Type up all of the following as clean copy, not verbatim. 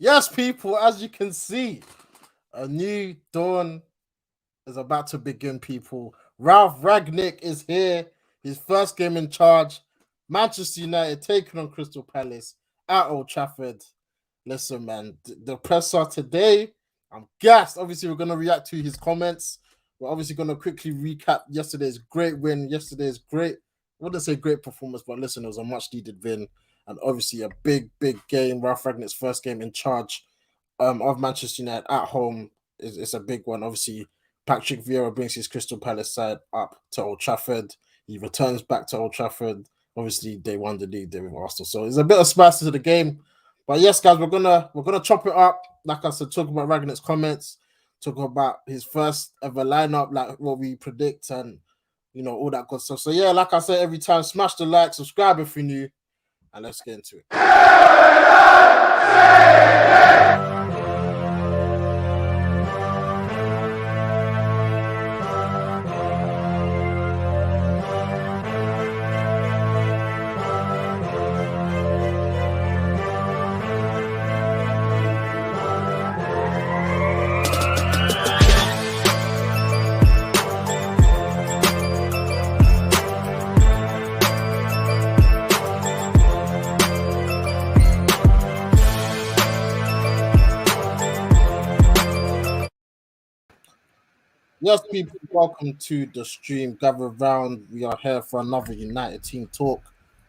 Yes, people, as you can see, a new dawn is about to begin, people. Ralf Rangnick is here. His first game in charge. Manchester United taking on Crystal Palace at Old Trafford. Listen, man, the presser today, I'm gassed. Obviously, we're going to react to his comments. We're obviously going to quickly recap yesterday's great win, yesterday's great, I wouldn't say great performance, but listen, it was a much needed win. And obviously, a big, big game. Ralf Rangnick's first game in charge of Manchester United at home is a big one. Obviously, Patrick Vieira brings his Crystal Palace side up to Old Trafford. He returns back to Old Trafford. Obviously, they won the league there with Arsenal, so there's a bit of spice to the game. But yes, guys, we're gonna chop it up. Like I said, talk about Ragnick's comments, talk about his first ever lineup, like what we predict, and all that good stuff. So yeah, like I said, every time, smash the like, subscribe if you're new, and let's get into it. Yes, people, welcome to the stream. Gather round. We are here for another United team talk.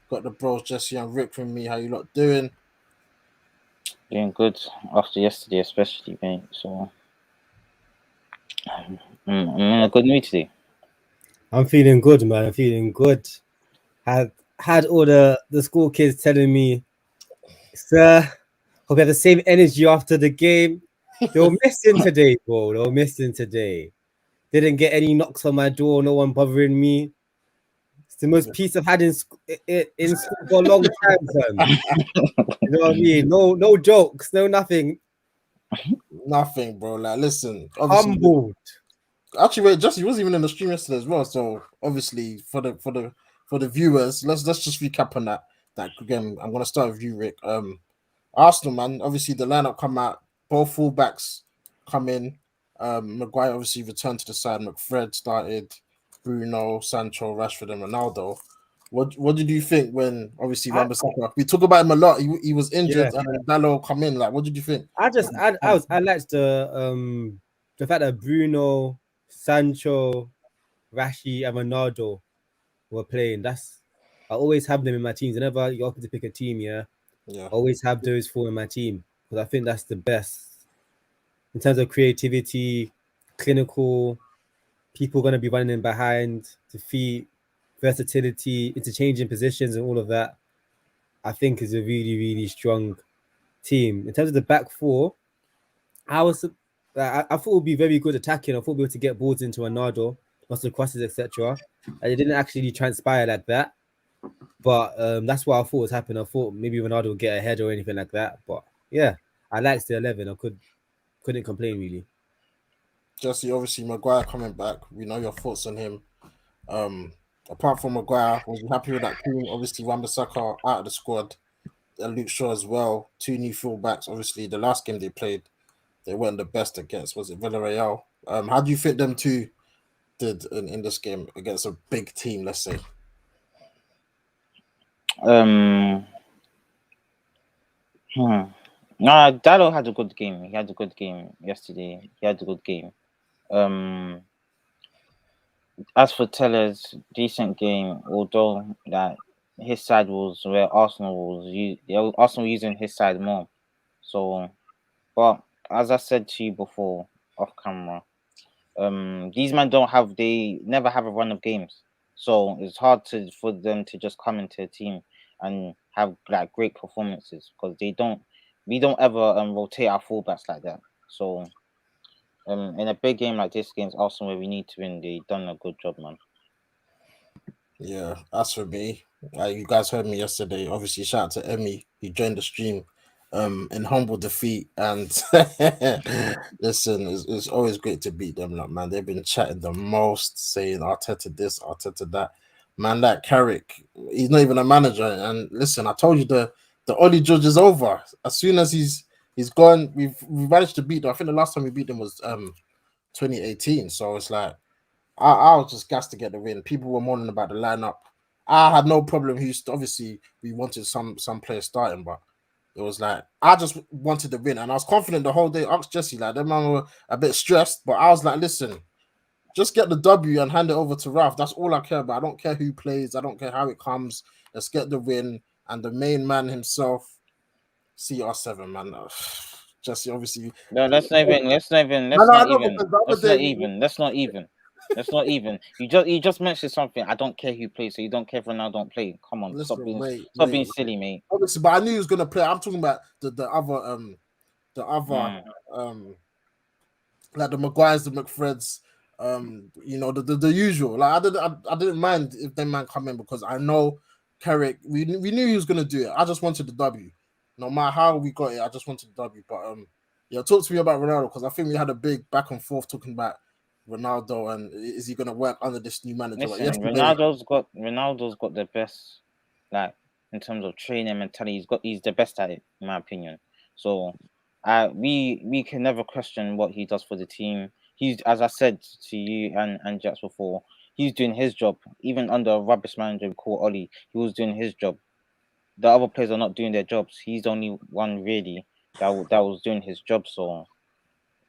Got the bros Jesse and Rick from me. How you lot doing? Doing good after yesterday, especially, mate. So I'm in a good mood today. I'm feeling good, man. I'm feeling good. Had all the school kids telling me, "Sir, hope you have the same energy after the game." They were missing today, bro. They were missing today. Didn't get any knocks on my door. No one bothering me. It's the most peace I've had in school for a long time, son. You know what I mean? No jokes, no nothing. Nothing, bro. Like, listen, obviously, Humbled. actually, wait, Jesse wasn't even in the stream yesterday as well. So obviously, for the viewers, let's just recap on that. That again, I'm gonna start with you, Rick. Arsenal, man. Obviously, the lineup come out. Both fullbacks come in. Maguire obviously returned to the side. McFred started. Bruno, Sancho, Rashford, and Ronaldo. What did you think when obviously Wan-Bissaka? We talk about him a lot. He was injured and Dallo come in. Like, what did you think? I liked the fact that Bruno, Sancho, Rashi, and Ronaldo were playing. I always have them in my teams. Whenever you're open to pick a team, I always have those four in my team because I think that's the best in terms of creativity, clinical. People going to be running in behind, defeat, versatility, interchanging positions, and all of that. I think is a really, really strong team. In terms of the back four, I thought it would be very good attacking. I thought we were able to get balls into Ronaldo, lots of crosses, etc. And it didn't actually transpire like that. But that's what I thought was happening. I thought maybe Ronaldo would get ahead or anything like that. But yeah, I liked the 11. I couldn't complain really. Jesse, obviously Maguire coming back. We know your thoughts on him. Apart from Maguire, was you happy with that team? Obviously, Wan-Bissaka out of the squad. Luke Shaw as well. Two new fullbacks. Obviously, the last game they played, they weren't the best against. Was it Villarreal? How do you think them two did in this game against a big team? Let's say. No, Dallo had a good game. He had a good game yesterday. He had a good game. As for Teller's decent game, although that his side was where Arsenal was using his side more. So, but as I said to you before off camera, these men they never have a run of games, so it's hard for them to just come into a team and have like great performances because we don't ever rotate our fullbacks like that. So in a big game like this against Arsenal where we need to win, they done a good job, man. Yeah, as for me, you guys heard me yesterday. Obviously, shout out to Emmy. He joined the stream in humble defeat. And listen, it's always great to beat them. Like, man, they've been chatting the most, saying Arteta this, Arteta that. Man, that Carrick, he's not even a manager. And listen, I told you the Ollie George is over. As soon as he's he's gone. We've managed to beat them. I think the last time we beat them was 2018. So it's like I was just gassed to get the win. People were moaning about the lineup. I had no problem. Obviously we wanted some players starting, but it was like I just wanted the win, and I was confident the whole day. I asked Jesse, like, them man were a bit stressed, but I was like, listen, just get the W and hand it over to Ralf. That's all I care about. I don't care who plays. I don't care how it comes. Let's get the win. And the main man himself, CR7, man. Jesse, obviously. No, let's not even. I know because the other day Let's not even. You just mentioned something. I don't care who plays, so you don't care if Ronaldo don't play. Come on, listen, stop being silly, mate. Obviously, but I knew he was gonna play. I'm talking about the other like the Maguires, the McFreds, the usual. Like I didn't mind if them man come in because I know Carrick. We knew he was gonna do it. I just wanted the W. No matter how we got it, I just wanted the W. But yeah, talk to me about Ronaldo because I think we had a big back and forth talking about Ronaldo and is he gonna work under this new manager? Listen, Like Ronaldo's got the best, like in terms of training mentality. He's the best at it, in my opinion. So, we can never question what he does for the team. He's, as I said to you and Jax before, he's doing his job. Even under a rubbish manager called Oli, he was doing his job. The other players are not doing their jobs. He's the only one really that was doing his job. So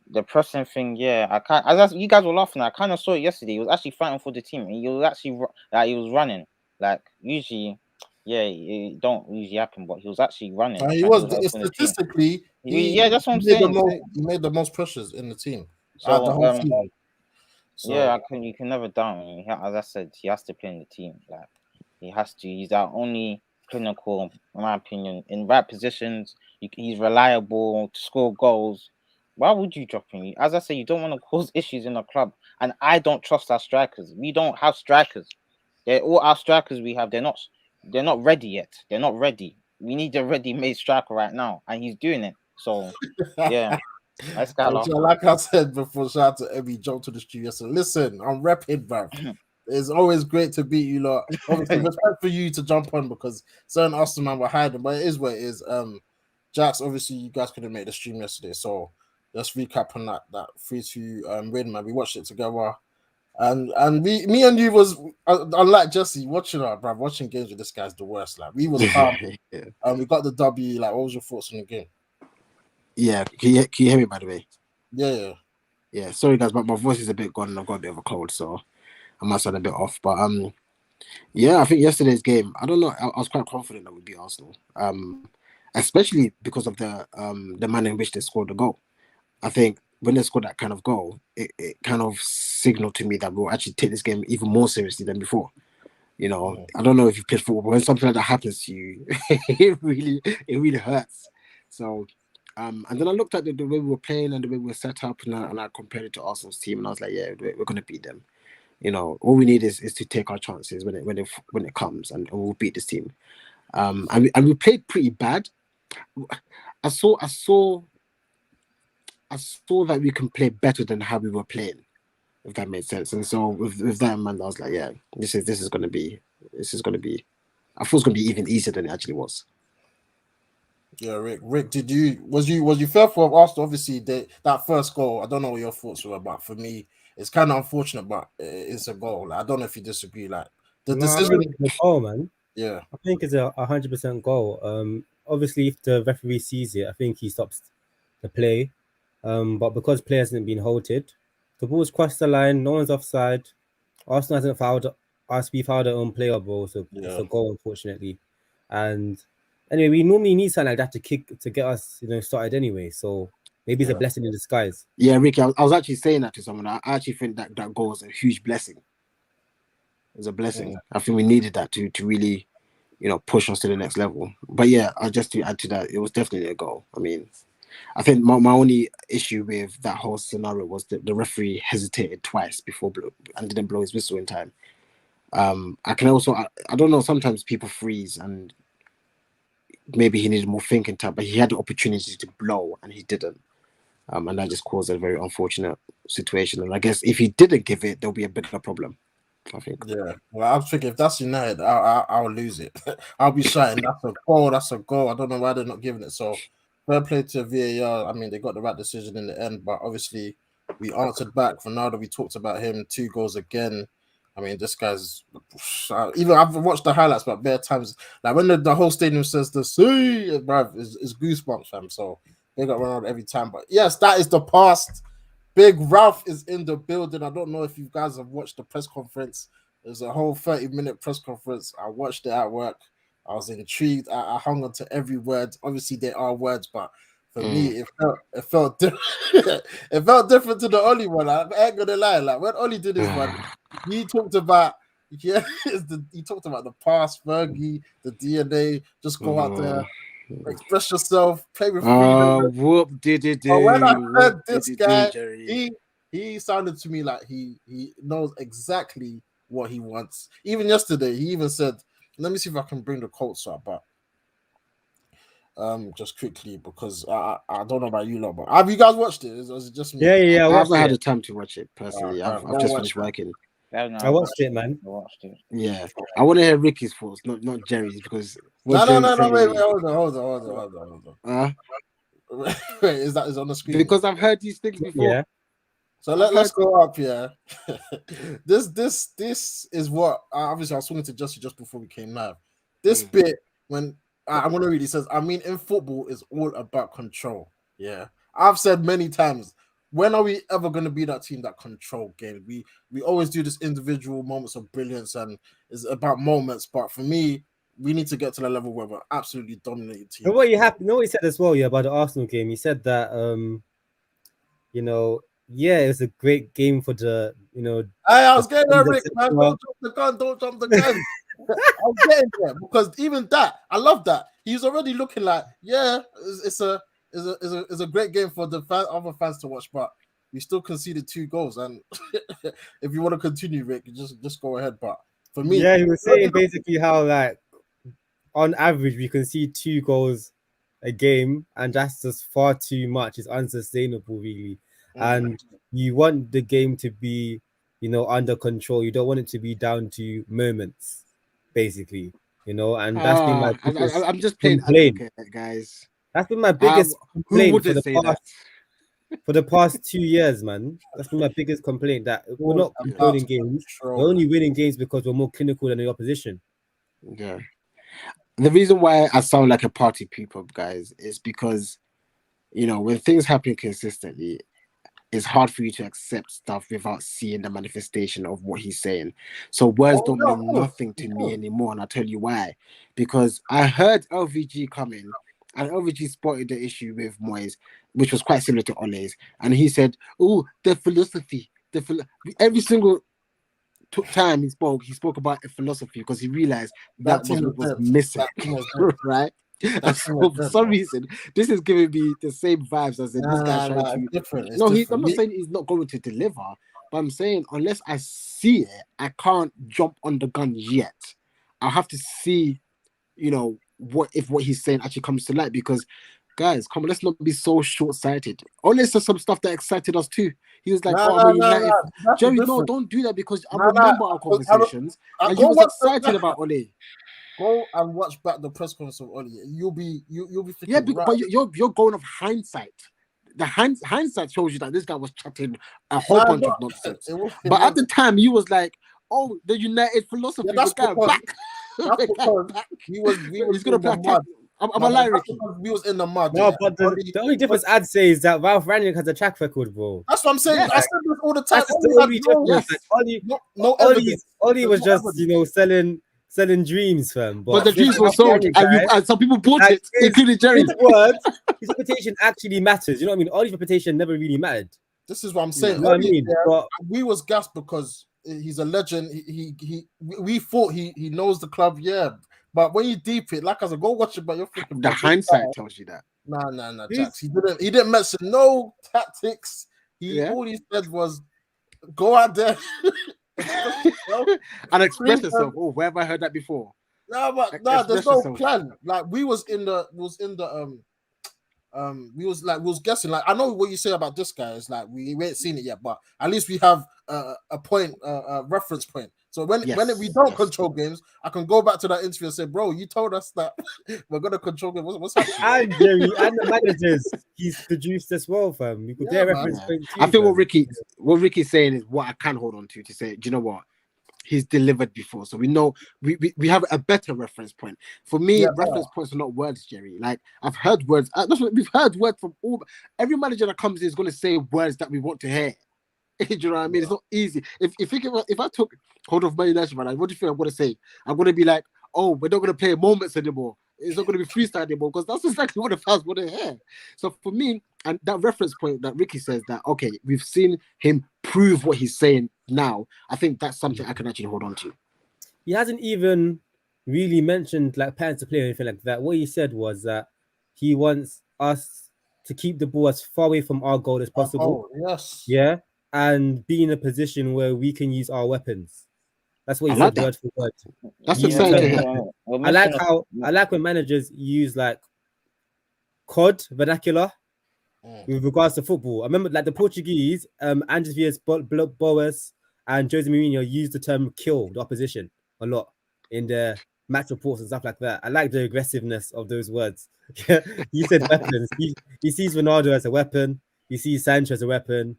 the pressing thing, yeah, I can't. As you guys were laughing, I kind of saw it yesterday. He was actually fighting for the team. He was actually he was running. Like usually, yeah, it don't usually happen, but he was actually running. he was statistically. Yeah, that's what I'm saying. He made the most pressures in the team. So The whole season. So yeah, you can never doubt him. As I said, he has to play in the team. Like he has to. He's our only clinical, in my opinion, in right positions. He's reliable to score goals. Why would you drop him? As I say, you don't want to cause issues in the club, and I don't trust our strikers. We don't have strikers. All our strikers we have. They're not ready yet. They're not ready. We need a ready-made striker right now, and he's doing it. So yeah. Like I said before, shout out to Emmy, jump to the studio. So listen, I'm repping, bruv. It's always great to beat you lot. Obviously, respect for you to jump on because certain Arsenal man were hiding, but it is what it is. Jax, obviously, you guys couldn't make the stream yesterday, so let's recap on that 3-2 win, man. We watched it together, and me and you was unlike Jesse watching bruv, watching games with this guy's the worst. Like we was calm, and we got the W. Like, what was your thoughts on the game? Yeah, can you hear me by the way? Yeah. Sorry guys, but my voice is a bit gone and I've got a bit of a cold, so I might sound a bit off. But yeah, I think yesterday's game, I don't know, I was quite confident that we'd beat Arsenal. Especially because of the manner in which they scored the goal. I think when they scored that kind of goal, it kind of signaled to me that we'll actually take this game even more seriously than before. You know, I don't know if you played football, but when something like that happens to you, it really hurts. So. And then I looked at the way we were playing and the way we were set up, and I compared it to Arsenal's team, and I was like, yeah, we're going to beat them. You know, all we need is to take our chances when it comes, and we'll beat this team. And we played pretty bad. I saw that we can play better than how we were playing, if that made sense. And so with that in mind, I was like, yeah, this is going to be. I thought it was going to be even easier than it actually was. Yeah, Rick, was you fearful of Arsenal? Obviously, that first goal, I don't know what your thoughts were, but for me, it's kind of unfortunate, but it's a goal. Like, I don't know if you disagree. Like the decision, I think it's a goal, man. Yeah, I think it's a 100% goal. Obviously, if the referee sees it, I think he stops the play. But because players haven't been halted, the ball's crossed the line. No one's offside. Arsenal hasn't fouled us. We fouled our own player ball, so it's a goal, unfortunately. And anyway, we normally need something like that to get us, started anyway. So maybe it's a blessing in disguise. Yeah, Ricky, I was actually saying that to someone. I actually think that goal was a huge blessing. It was a blessing. I think we needed that to really, push us to the next level. But yeah, just to add to that, it was definitely a goal. I mean, I think my only issue with that whole scenario was that the referee hesitated twice and didn't blow his whistle in time. I can also, I don't know, sometimes people freeze and maybe he needed more thinking time, but he had the opportunity to blow and he didn't. And that just caused a very unfortunate situation. And I guess if he didn't give it, there'll be a bigger problem, I think. Yeah. Well, I was thinking if that's United, I'll lose it. I'll be shouting, that's a goal. I don't know why they're not giving it. So fair play to VAR. I mean, they got the right decision in the end, but obviously we answered back. Ronaldo, we talked about him. 2 goals again. I mean, this guy's even I've watched the highlights, but bare times like when the whole stadium says the "see," bruv, is goosebumps, fam. So they got Ronaldo every time. But yes, that is the past. Big Ralph is in the building. I don't know if you guys have watched the press conference. There's a whole 30-minute press conference. I watched it at work. I was intrigued. I hung on to every word. Obviously, there are words, but for me, it felt different. It felt different to the Oli one. I ain't gonna lie. Like when Oli did his one, he talked about he talked about the past, Fergie, the DNA. Just go out there, express yourself, play with freedom. Whoop did it, But when I heard whoop this did it, guy, Jerry. he sounded to me like he knows exactly what he wants. Even yesterday, he even said, "Let me see if I can bring the quotes up." But just quickly because I don't know about you lot, but have you guys watched it? Or is it just me? Yeah. I I watched haven't had it. the time to watch it personally. Alright, I've just watch finished that. working. I watched it, man. I watched it. Yeah, I want to hear Ricky's thoughts, not Jerry's, because what No, Jerry's telling wait, me. hold on. Wait, is on the screen? Because I've heard these things before. Yeah. So let's go up here. This is what obviously I was talking to Jesse just before we came live. This bit when I want to read, it says, I mean, in football, it's all about control. Yeah, I've said many times. When are we ever going to be that team that control game? We always do this individual moments of brilliance and it's about moments. But for me, we need to get to the level where we're absolutely dominating teams. And what he said as well, about the Arsenal game. He said that it was a great game for the I was getting there, Rick, man. Don't jump the gun. I was getting there because even that, I love that. He's already looking like, it's a great game for the other fans to watch, but we still conceded 2 goals. And if you want to continue, Rick, just go ahead. But for me, he was saying basically how like on average we can see 2 goals a game, and that's just far too much. It's unsustainable, really. And you want the game to be, under control. You don't want it to be down to moments, basically. And that's been my biggest I'm just playing complaint. advocate, guys. That's been my biggest Who complaint wouldn't say that? for the past 2 years, man. That's been my biggest complaint, that we're not controlling games. We're only winning games because we're more clinical than the opposition. Yeah. The reason why I sound like a party pooper, guys, is because, when things happen consistently, it's hard for you to accept stuff without seeing the manifestation of what he's saying. So words don't mean nothing to me anymore, and I'll tell you why. Because I heard LVG come in, and LVG spotted the issue with Moyes, which was quite similar to Ole's, and he said, "Oh, the philosophy, every single time he spoke about a philosophy because he realized that was what was missing, right?" And so for some reason, this is giving me the same vibes as in this guy's trying to. Different. No, I'm not saying he's not going to deliver, but I'm saying unless I see it, I can't jump on the gun yet. I'll have to see, what he's saying actually comes to light. Because, guys, come on, let's not be so short-sighted. Only said some stuff that excited us too. He was like, United. Jerry, no, don't do that, because I remember our conversations, and you was excited about Ole. Go and watch back the press conference of Oli. You'll be thinking, yeah, but you're going off hindsight. The hindsight shows you that this guy was chatting a whole bunch of nonsense. But at the time, you was like, "Oh, the United philosophy." Yeah, that's because he's gonna play mud. I'm a lie, Ricky. We was in the mud. No, but the only difference I'd say is that Ralf Rangnick has a track record, bro. That's what I'm saying. I said this all the time. That's the only difference. Oli was just selling dreams, fam. But the dreams were sold, and some people bought it, including Jerry. His reputation actually matters. You know what I mean? Oli's reputation never really mattered. This is what I'm saying. You know what I mean? But we was gassed because he's a legend. We thought he knows the club, But when you deep it, like I said, go watch it. But you're thinking the hindsight tells you that. Nah, Jax. He didn't mention no tactics. All he said was go out there and express yourself. Oh, where have I heard that before? There's no plan. Like we was guessing. Like I know what you say about this guy is like we ain't seen it yet, but at least we have a point, a reference point. So when we don't control games, I can go back to that interview and say, bro, you told us that we're gonna control games. What's happening? And Jerry and the managers he's produced as well, fam. You could Yeah, their man. reference point too. I think fam. what Ricky's saying is what I can hold on to say, do you know what? He's delivered before, so we know we have a better reference point. For me, reference points are not words, Jerry. Like I've heard words. That's what we've heard words from every manager that comes in is going to say words that we want to hear. Do you know what I mean? It's not easy. If I took hold of Man United, man, what do you think I'm going to say? I'm going to be like, oh, we're not going to play moments anymore. It's not going to be freestyle anymore because that's exactly what the fans want to hear. So for me, and that reference point that Ricky says that, okay, we've seen him prove what he's saying now. I think that's something I can actually hold on to. He hasn't even really mentioned like plans to play or anything like that. What he said was that he wants us to keep the ball as far away from our goal as possible. Yes. Yeah. And be in a position where we can use our weapons. That's what he said word for word. That's exciting to hear. I like when managers use like COD vernacular with regards to football. I remember like the Portuguese, Andres Villas-Boas and Jose Mourinho used the term kill the opposition a lot in their match reports and stuff like that. I like the aggressiveness of those words. He said weapons. He sees Ronaldo as a weapon. He sees Sancho as a weapon.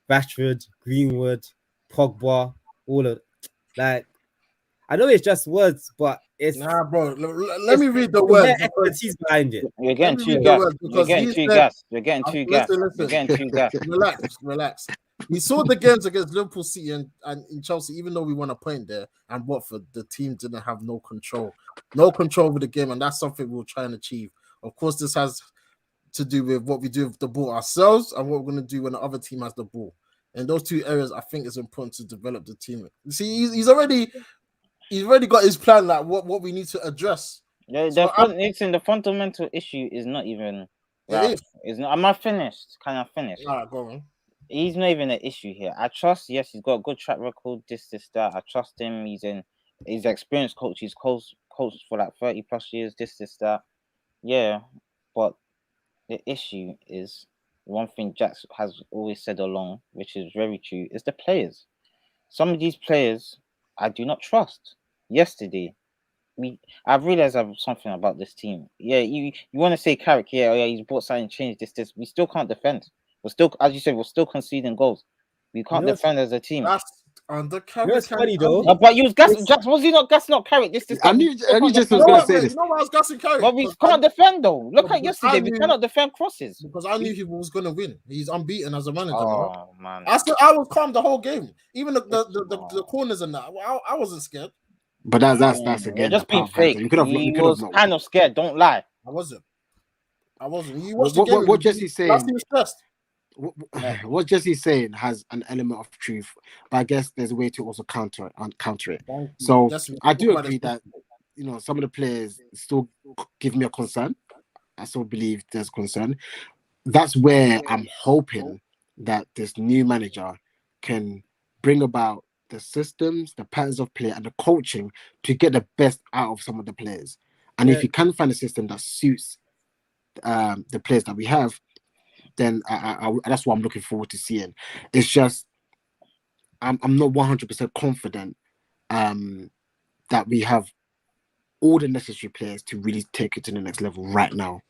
Rashford, Greenwood, Pogba, all of like. I know it's just words, but it's bro. Let me read the words. Expertise behind it. You're getting too gas. You're getting too gas. You're getting too gas. You're getting too gas. Relax. We saw the games against Liverpool City and in Chelsea, even though we won a point there, and Watford, the team didn't have no control over the game, and that's something we'll try and achieve. Of course, this has to do with what we do with the ball ourselves and what we're going to do when the other team has the ball. In those two areas, I think it's important to develop the team. You see, he's already got his plan, like what we need to address. The fundamental issue is not even. It's not. Am I finished? Can I finish? All right, go on. He's not even an issue here. I trust. Yes, he's got a good track record. This, that. I trust him. He's an experienced coach. He's coached for like 30 plus years. This, that. Yeah, but the issue is one thing Jack has always said along, which is very true, is the players. Some of these players I do not trust. Yesterday, I've realized something about this team. Yeah, you want to say Carrick, yeah, he's brought something, changed this. We still can't defend. We're still, as you said, we're still conceding goals. We can't defend as a team. That's under Carrick. That's funny though. But you was Jack, was he not not Carrick? This. I knew just was going to say this. You know why I was gassing Carrick? But we can't defend though. Look at yesterday. We cannot defend crosses. Because I knew he was going to win. He's unbeaten as a manager. Oh man! I was calm the whole game. Even the corners and that. I wasn't scared. But that's again. Just being fake. He was kind of scared. Don't lie. I wasn't. You watched the game. What Jesse's saying? He was stressed. What Jesse's saying has an element of truth, but I guess there's a way to also counter it. So I do agree that some of the players still give me a concern. I still believe there's concern. That's where I'm hoping that this new manager can bring about the systems, the patterns of play, and the coaching to get the best out of some of the players. And if you can find a system that suits the players that we have, then that's what I'm looking forward to seeing. It's just I'm not 100% confident that we have all the necessary players to really take it to the next level right now.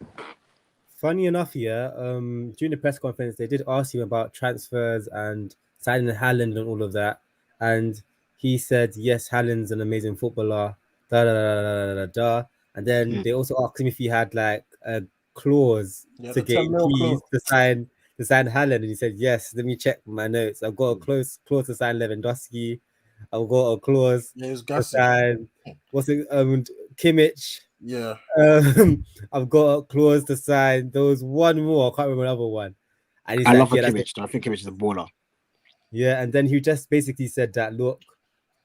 Funny enough, during the press conference, they did ask him about transfers and signing Haaland and all of that. And he said, yes, Haaland's an amazing footballer, And then they also asked him if he had like a clause to get keys to sign Haaland. And he said, yes, let me check my notes. I've got a clause to sign Lewandowski. I've got a clause to sign Kimmich. Yeah. I've got a clause to sign. There was one more, I can't remember another one. And I love Kimmich. I think Kimmich is a baller. Yeah, and then he just basically said that, look,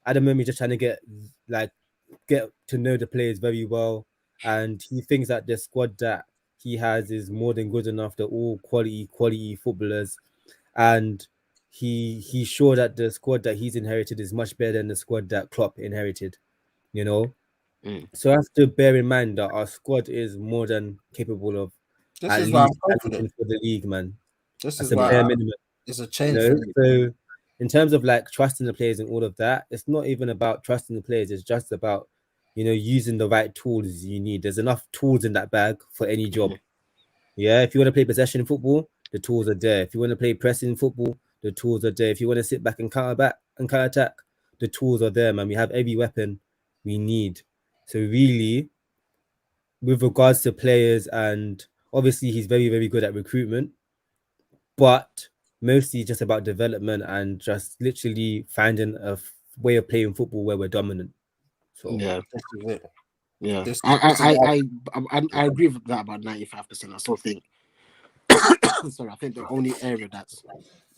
at the moment, he's just trying to get to know the players very well. And he thinks that the squad that he has is more than good enough. They're all quality footballers. And he's sure that the squad that he's inherited is much better than the squad that Klopp inherited, So I have to bear in mind that our squad is more than capable of at least for the league, man. This is why minimum. It's a change. So in terms of like trusting the players and all of that, it's not even about trusting the players. It's just about, using the right tools you need. There's enough tools in that bag for any job. Yeah, if you want to play possession football, the tools are there. If you want to play pressing football, the tools are there. If you want to sit back and counter attack, the tools are there, man. We have every weapon we need. So really, with regards to players, and obviously he's very, very good at recruitment, but mostly just about development and just literally finding a way of playing football where we're dominant. So Yeah, This is it. yeah. This is I agree with that about 95%. I still think. Sorry, I think the only area that's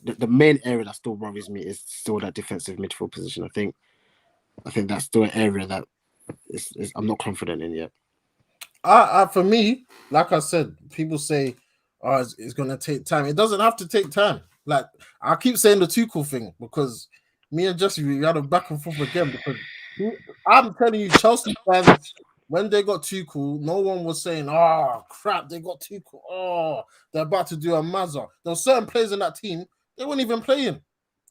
the main area that still worries me is still that defensive midfield position. I think that's still an area that is I'm not confident in yet. For me, like I said, people say, "Oh, it's gonna take time." It doesn't have to take time. Like I keep saying the Tuchel thing because me and Jesse we had a back and forth again because I'm telling you, Chelsea fans when they got Tuchel, no one was saying, "Oh crap, they got Tuchel. Oh, they're about to do a mazza." There were certain players in that team they weren't even playing.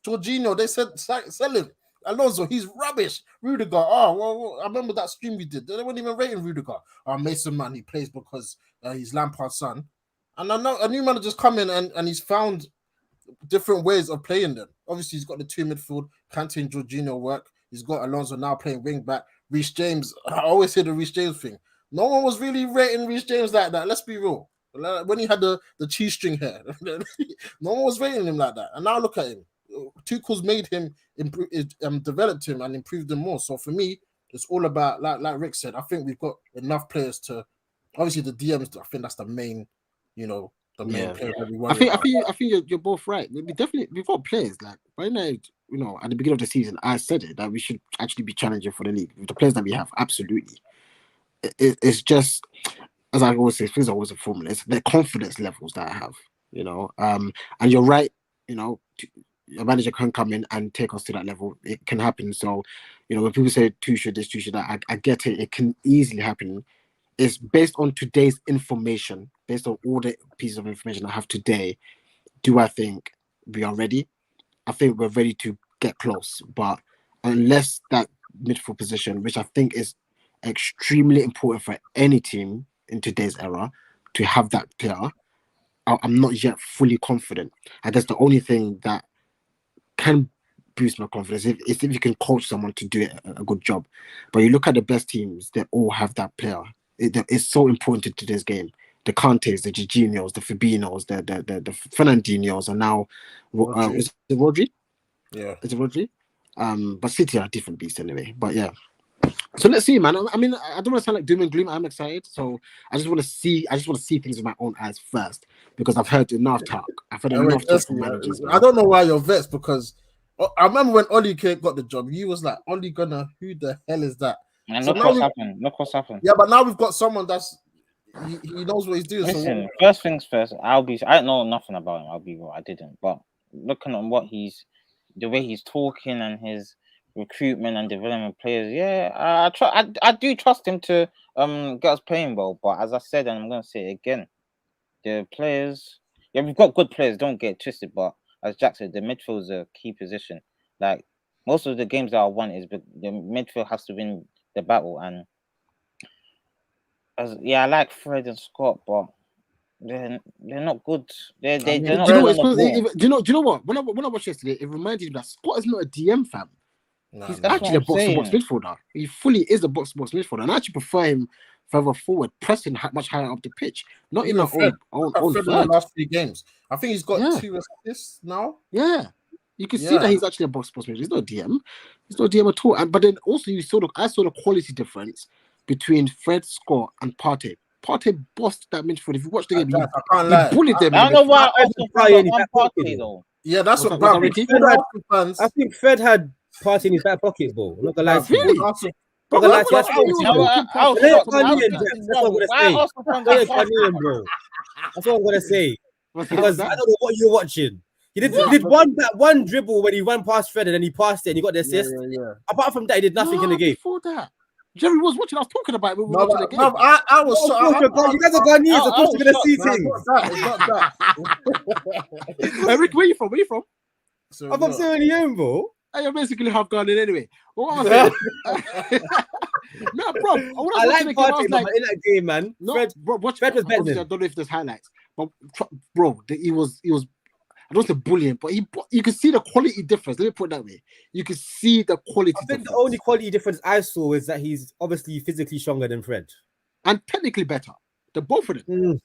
Jorginho, they said sell him. Alonso, he's rubbish. Rudiger, I remember that stream we did. They weren't even rating Rudiger. Mason Man, he plays because he's Lampard's son. And I know a new manager's come in and he's found different ways of playing them. Obviously, he's got the two midfield, Kante and Jorginho work. He's got Alonso now playing wing back. Reece James, I always hear the Reece James thing. No one was really rating Reece James like that. Let's be real. When he had the cheese string hair, no one was rating him like that. And now look at him. Tuchel's made him improve, developed him and improved him more. So for me, it's all about like Rick said. I think we've got enough players to. Obviously, the DMs. I think that's the main, the main player that we want. I think you're both right. We've got players like right now. At the beginning of the season, I said it that we should actually be challenging for the league with the players that we have. Absolutely, it's just as I always say, things are always a formula. It's the confidence levels that I have. And you're right. A manager can come in and take us to that level. It can happen. So, when people say Tuchel this, Tuchel that, I get it. It can easily happen. It's based on today's information, based on all the pieces of information I have today. Do I think we are ready? I think we're ready to get close. But unless that midfield position, which I think is extremely important for any team in today's era, to have that player, I'm not yet fully confident. I guess the only thing that can boost my confidence if you can coach someone to do a good job. But you look at the best teams, they all have that player. It's so important to today's game. The Kantes, the Jorginhos, the Fabinos, the Fernandinhos, and now is it Rodri? Yeah, is it Rodri? But City are a different beast anyway. But yeah. So let's see, man. I mean, I don't want to sound like doom and gloom. I'm excited, so I just want to see things with my own eyes first because I've heard enough talk. I've heard enough talk from managers. I don't know why you're vexed because I remember when Oli got the job, you was like, Oli who the hell is that? And so look what's happened. Yeah, but now we've got someone he knows what he's doing. Listen, first things first. I don't know nothing about him. I'll be real. I didn't. But looking at the way he's talking and his recruitment and development players, yeah, I do trust him to get us playing well. But as I said, and I'm gonna say it again, the players, yeah, we've got good players. Don't get twisted. But as Jack said, the midfield is a key position. Like most of the games that I won is the midfield has to win the battle. And I like Fred and Scott, but they're not good. They're not. Do you know what? When I watched yesterday, it reminded me that Scott is not a DM fam. He's actually a box-to-box midfielder. He fully is a box-to-box midfielder, and I actually prefer him further forward, pressing much higher up the pitch. Not in our own in the last 3 games. I think he's got 2 assists now. Yeah, you can see that he's actually a box-to-box midfielder. He's not a DM. He's not a DM at all. But then also I saw the quality difference between Fred, Scott, and Partey. Partey bossed that midfield. If you watch the game, he bullied them. I don't know why Partey though. Yeah, that's what I think Fred had Partey in his back pocket, bro. I'm not gonna lie to you. Really? That's what I'm gonna say. Because I don't know what you're watching. He did one dribble when he ran past Fred and then he passed it and he got the assist. Yeah. Apart from that, he did nothing in the game. Before that, Jerry was watching. I was talking about it when we watching the game. I was you guys are Ghanaians. Of course, you're gonna see things. It's not that. Rick, where you from? So I'm what? Sierra Leone, bro. Hey, you're basically half Ghanaian anyway. What was I saying? No, bro. When I I was watching like the game, I was Partey, like, but in that game, man, no, Fred, bro. Watch. Fred was better Obviously, I than don't know if there's highlights, but bro, he was. I don't say bullying, but you could see the quality difference. Let me put it that way. You could see the quality I think difference. the only quality difference I saw is that he's obviously physically stronger than Fred. And technically better. The both of them. Mm.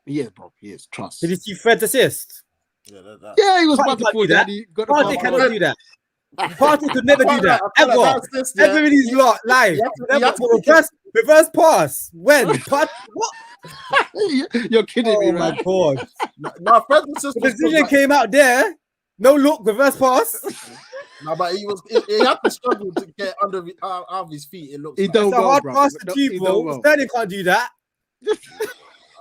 He is, bro. He is. Trust. Did you see Fred's assist? Yeah, that. Yeah, he was Partey about to can't fall do down. that. He got the Partey pass. cannot do that. Partey could never do that ever. Ever in his lot live. Never. Reverse pass. When? What? You're kidding me, Oh my right? god! No, Fred's assist The was good, Brazilian like, came out there. No look. Reverse pass. no, but he had to struggle to get out of his feet. It looks He like. done It's a well, hard bro. pass to He do, done bro. well. Sterling can't do that.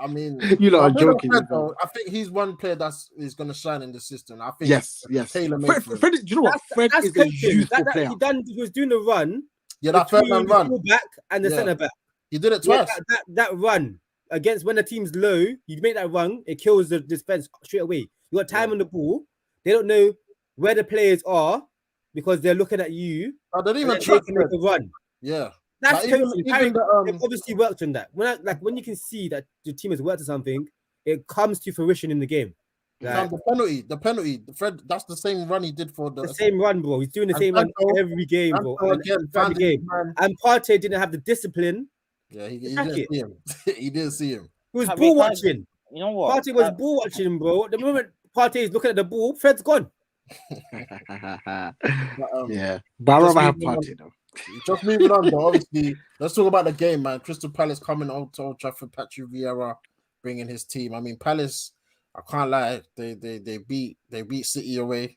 I mean, You lot I are don't know joking. Fred, though. I think he's one player is going to shine in the system. I think Yes. tailor-made for him. Fred, do you know what? Fred That's is a coaching. youthful player. He was doing the run Yeah, that third man between the run. fullback and the Yeah. centre back. He did it Yeah, twice. that run against when the team's low, you make that run, it kills the defense straight away. You got time on the ball. They don't know where the players are because they're looking at you. I didn't And even then they track can make Fred. a run. Yeah. That's Like, coaching. even They've obviously worked on that. When you can see that the team has worked on something, it comes to fruition in the game. Like, the penalty. Fred, that's the same run he did for the same run, bro. He's doing the And same run Sancho- every game, bro. Sancho And again, throughout the finding his game. man. And Partey didn't have the discipline. Yeah, he Check didn't it. see him. He didn't see him. He was Can't ball be- watching. You know what? Partey was ball watching, bro. The moment Partey is looking at the ball, Fred's gone. Yeah, but I'd just rather have moving on. Partey though. Just moving on, though. Obviously, let's talk about the game, man. Crystal Palace coming to Old Trafford. Patrick Vieira bringing his team. I mean, Palace. I can't lie. They beat City away.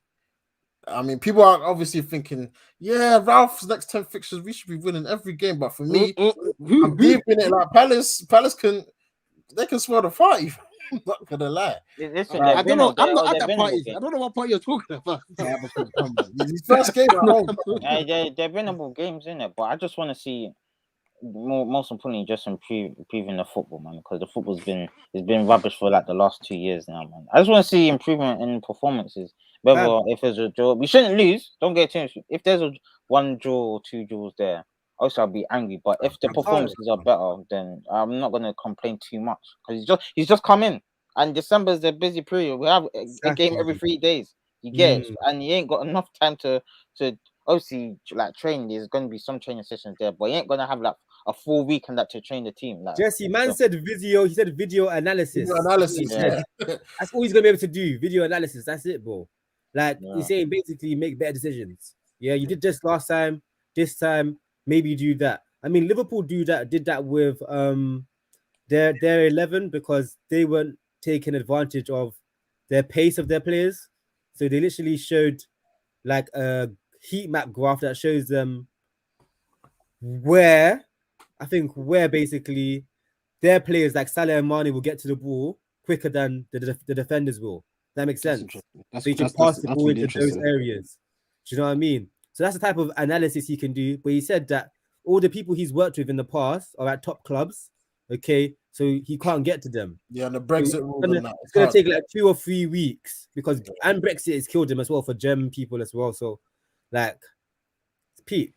I mean, people are obviously thinking, yeah, Ralph's next 10 fixtures, we should be winning every game. But for me, I'm deep in it. Like Palace can score the 5. I'm not gonna lie. Listen, I don't know. I'm not they're at that winnable party. games. I don't know what party you're talking about. His first game at home. They're winnable games, in it. But I just want to see most importantly, just improving the football, man, because the football's been rubbish for like the last 2 years now, man. I just want to see improvement in performances. Whether if there's a draw, we shouldn't lose. Don't get too much. If there's a 1 draw or 2 draws there, also I'll be angry. But if the performances are better, then I'm not gonna complain too much because he's just come in, and December is a busy period. We have a game every 3 days. You get it, and he ain't got enough time to obviously like train. There's going to be some training sessions there, but he ain't gonna have like a full week and that to train the team. Like, Jesse, man said video. He said video analysis. Video analysis. That's all he's gonna be able to do. Video analysis. That's it, bro. Like he's saying, basically make better decisions. Yeah, you did this last time. This time, maybe you do that. I mean, Liverpool did that with their 11 because they weren't taking advantage of their pace of their players. So they literally showed like a heat map graph that shows them where basically their players like Salah and Mane will get to the ball quicker than the defenders will. That makes sense. So you can pass the ball into those areas. Do you know what I mean? So that's the type of analysis he can do. But he said that all the people he's worked with in the past are at top clubs. Okay, so he can't get to them. Yeah, and the Brexit rules. It's gonna take like 2 or 3 weeks because and Brexit has killed him as well for German people as well. So like it's peak.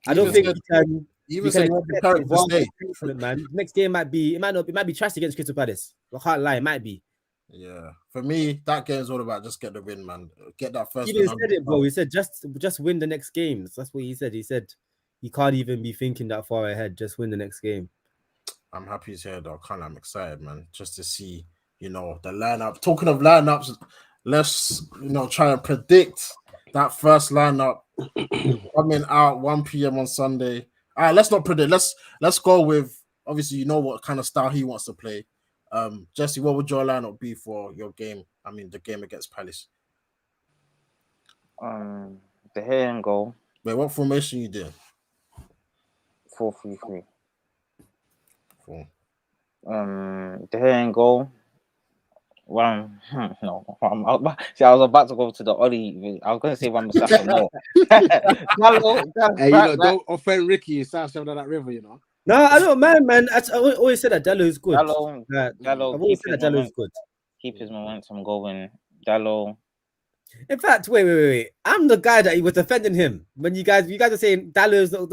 I don't think he can. Even said he won't be carried to stay. Man, next game might be trash against Crystal Palace. I can't lie, it might be. Yeah, for me, that game is all about just get the win, man. Get that first. He even said it, bro. He said just win the next games. That's what he said. He said he can't even be thinking that far ahead. Just win the next game. I'm happy he's here, though. I'm excited, man, just to see, the lineup. Talking of lineups, let's try and predict that first lineup coming out 1 p.m. on Sunday. All right, let's not predict. Let's go with, obviously, you know what kind of style he wants to play. Jesse, what would your lineup be for your game? I mean, the game against Palace. The here and goal. Wait, what formation you did? 4-3-3. Cool. The here and goal. No, I was about to go to the Ollie. I was going to say one Mustafa. No. Hey, don't offend Ricky. He sounds from that river, No, I don't mind, man. I always said that Dallo is good. Dallo, I've always said that Dallo is good. Keep his momentum going. Dallo, In fact, wait. I'm the guy that he was defending him when you guys are saying Dallo's. I was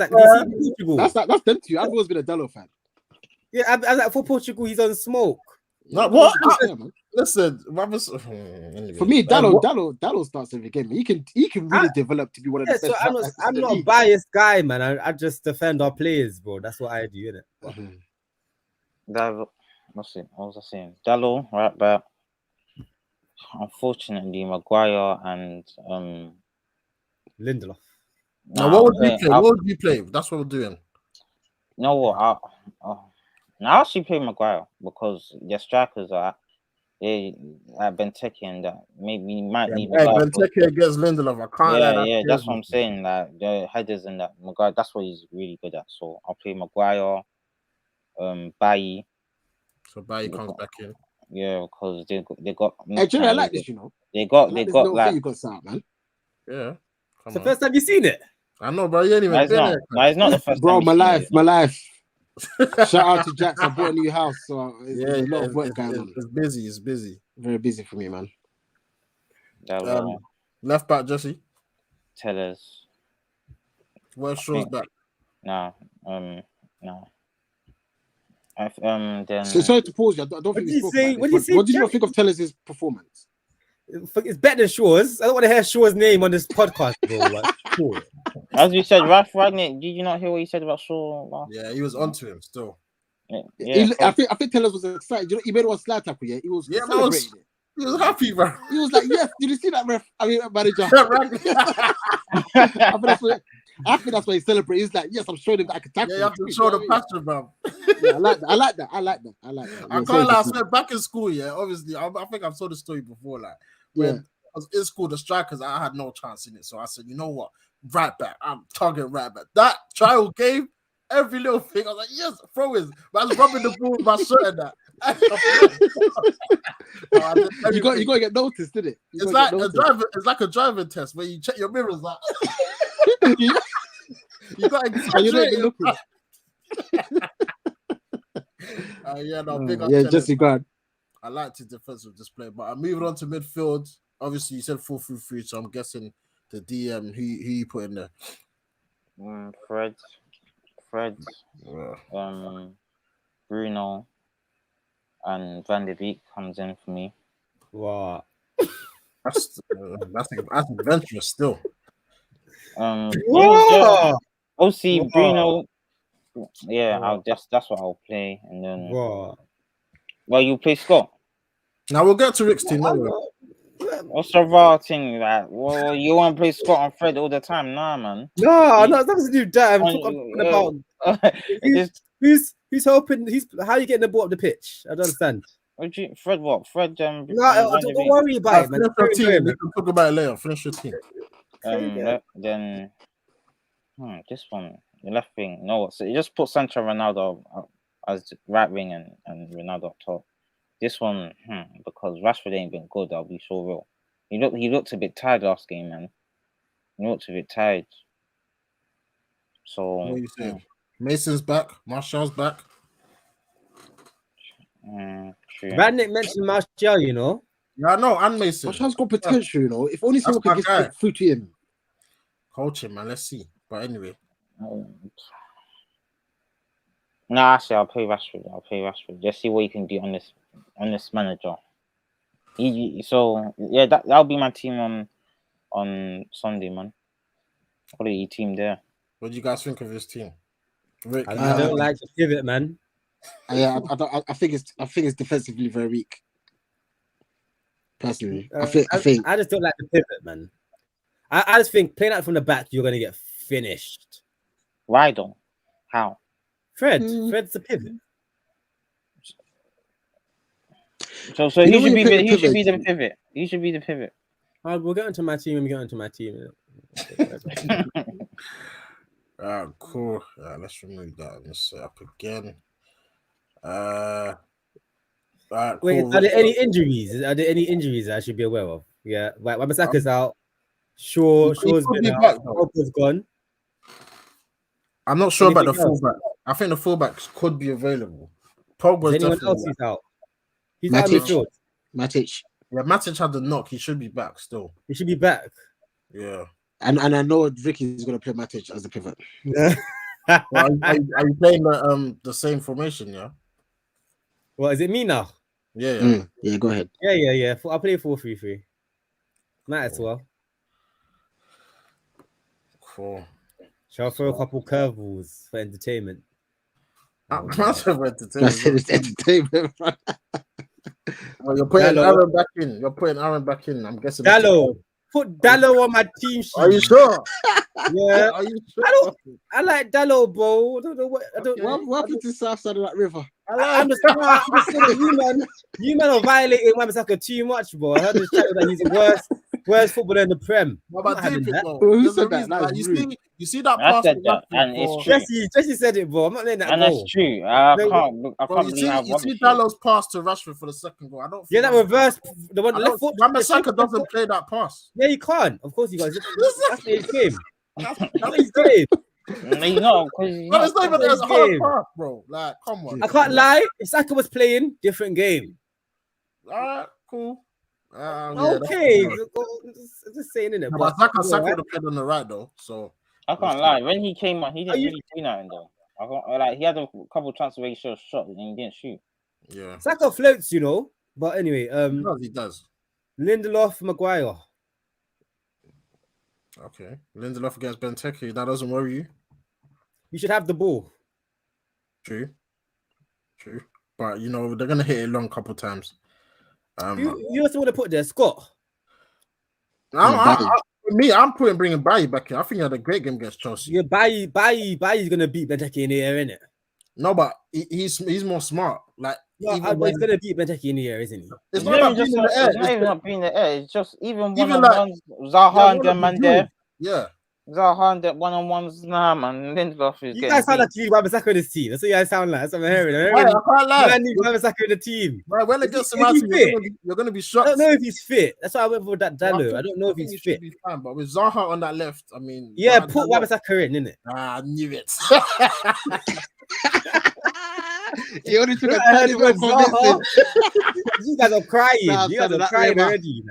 like, did you see Portugal? That's them two. I've always been a Dallo fan. Yeah, I was like, for Portugal, he's on smoke. No, Yeah, what? yeah, man. Listen, anyway. For me, Dallo starts every game. He can really develop to be one of the Yeah, best. so I'm not a biased guy, man. I just defend our players, bro. That's what I do, innit? Mhm. Dallo, what's it? What was I saying? Dallo, right back. Unfortunately, Maguire and Lindelof. Now, what would you play? What would you play? That's what we're doing. You know what? Now I actually play Maguire because their strikers are Benteke and that. Maybe might need Maguire. Benteke against Lindelof. I can't. Yeah, that's what I'm saying. Like the headers and that Maguire, that's what he's really good at. So I'll play Maguire, Bailly. So Bailly comes back in. Yeah, because they got. Hey, Jerry, I like this. You know, they got like you got out, man. Yeah. It's the first time you've seen it. I know, bro. You ain't even been there. No, it's not the first bro. time. My life. Shout out to Jax. I bought a new house, so there's a lot of work going on. It's busy. It's busy. Very busy for me, man. Left back, Jesse. Tellers. Where's Shaw's back? No. Then. So sorry to pause you. I don't think we spoke about this. What did you think of Tellers' performance? It's better than Shaw's. I don't want to hear Shaw's name on this podcast, bro. Like, cool. As you said, Ralf Rangnick, did you not hear what he said about Shaw? Yeah, he was onto him still. Yeah, I think Tellers was excited. You know, he made one slide tackle. Yeah, he was celebrating it. He was happy, bro. He was like, "Yes, did you see that, ref? I mean, manager." I think that's why he celebrated. He's like, "Yes, I'm showing him that I can tackle." Yeah, you have to show the passion, bro. Yeah, I like that. I can't lie. I said back in school, yeah. Obviously, I think I've told the story before. Like when I was in school, the strikers, I had no chance in it. So I said, you know what, right back. I'm targeting right back. That trial game, every little thing, I was like, yes, throw in. But I was rubbing the ball with my shirt and that. You got to get noticed, didn't it? It's like a driver. It's like a driving test where you check your mirrors. Like you got to you're looking. Jesse, go on. I liked his defensive display, but I'm moving on to midfield. Obviously, you said 4-3-3, so I'm guessing the DM who you put in there. Fred, Bruno, and Van de Beek comes in for me. Wow, that's adventurous still. OC Bruno. Yeah, that's what I'll play, and then. Well, you play Scott. Now we'll get to Rick's team. What's the raw thing that? Well, you want to play Scott and Fred all the time, nah, man. No, it's nothing to do with that. I'm talking about who's hoping. How are you getting the ball up the pitch? I don't understand. Fred, what? Fred. No, don't worry about it, man. Finish your team. We can talk about it later. Finish your team. Then, this one, the left wing. No, so you just put Sancho Ronaldo as right wing and Ronaldo up top. This one, because Rashford ain't been good, I'll be so real. He looked a bit tired last game, man. He looked a bit tired. So what are you saying? Mason's back, Martial's back. Rangnick mentioned Martial, you know. Yeah, I know, and Mason. Martial's got potential, you know. If only someone could get through to him. Coach him, man. Let's see. But anyway. No, actually, I'll play Rashford. Just see what you can do on this manager. So yeah, that'll be my team on Sunday, man. What are your team there? What do you guys think of this team? Rick, I don't like to pivot, man. Yeah, I think it's defensively very weak. Personally, I think I just don't like the pivot, man. I just think playing out from the back, you're gonna get finished. Why though? How? Fred's the pivot. So he should be the pivot. He should be the pivot. We'll get into my team and we get into my team. Cool. Let's remove that and set up again. Wait, cool. are there any injuries? Are there any injuries I should be aware of? Yeah, right. Wan-Bissaka's out. Shaw's been out. Pogba's gone. I'm not sure about the fullback. I think the fullbacks could be available. Pogba's anyone definitely else is out. He's out of the field. Matic. Yeah, Matic had the knock. He should be back still. He should be back. Yeah. And I know Ricky's going to play Matic as the pivot. Yeah. Well, are you playing the same formation? Yeah. What is it? Me now? Yeah. Yeah, go ahead. Yeah. I'll play 4-3-3. Might as well. Cool. Shall I throw a couple curveballs for entertainment? That's It's entertainment. Well, you're putting Dallo. Aaron back in. You're putting Aaron back in. I'm guessing. Dallo. Put Dallo on my team sheet. Are you sure? Yeah. Are you sure? I like Dallo, bro. I don't know what. What happened to the south side of that river? I'm just saying you man are violating Wan-Bissaka too much, bro. I heard this chat that he's the worst footballer in the Prem. What about I'm not having deep it, that. though? Who There's a said that? reason, That like, is you rude. see that I pass said to that, Rashford and it's for- true. Jesse said it, bro. I'm not letting that And go. that's true. I No, can't Bro, believe how you rubbish see it is. Dallo's pass to Rashford for the second goal. I don't. Yeah, that reverse, the one I left don't. foot. Wan-Bissaka doesn't play that pass. Yeah, you can't. Of course, you guys. That's his game. That's That's his game. He's not, because he's But not. it's not even That's a hard game. pass, bro. Like, come on. I can't lie. If Saka was playing, different game. All right, cool. Okay, just saying, innit? But But Saka yeah, would have played on the right though. So I can't lie. When he came on, he Are didn't you- really do nothing though. I can't, like, he had a couple of chances where he should have shot and he didn't shoot. yeah, Saka floats, you know. But anyway, he does. Lindelof, Maguire. Okay, Lindelof against Benteke. That doesn't worry you. You should have the ball. True. But you know they're gonna hit it long a couple times. You also want to put there, Scott. I'm bringing Bailly back in. I think he had a great game against Chelsea. Yeah, Bailly's gonna beat Benteke in the air, innit? No, but he's more smart. Like No, even but when he's gonna beat Benteke in the air, isn't he? it's not about being in the air. It's not even not being in the air. It's just even Even one-on-ones. Zaha and them man there. Yeah. Zaha and that one-on-ones. Nah, man. Lindelof is You getting guys sound beat. like you need Wan-Bissaka in this team. That's what you guys sound like. That's what I'm hearing. Why? I can't lie. Man needs Wan-Bissaka in the team. Right, when it Is gets he- to is he Martin, you're gonna be I shocked. don't know if he's fit. That's why I went for that Dallo. I don't know if think he's he should fit. be fine, but with Zaha on that left, I mean, Yeah, that- put that- Wan-Bissaka in, innit? I knew it. He only took a I heard tiny the bit of word Zaha. convincing. You guys are crying. Nah, You guys son, are that crying river. already.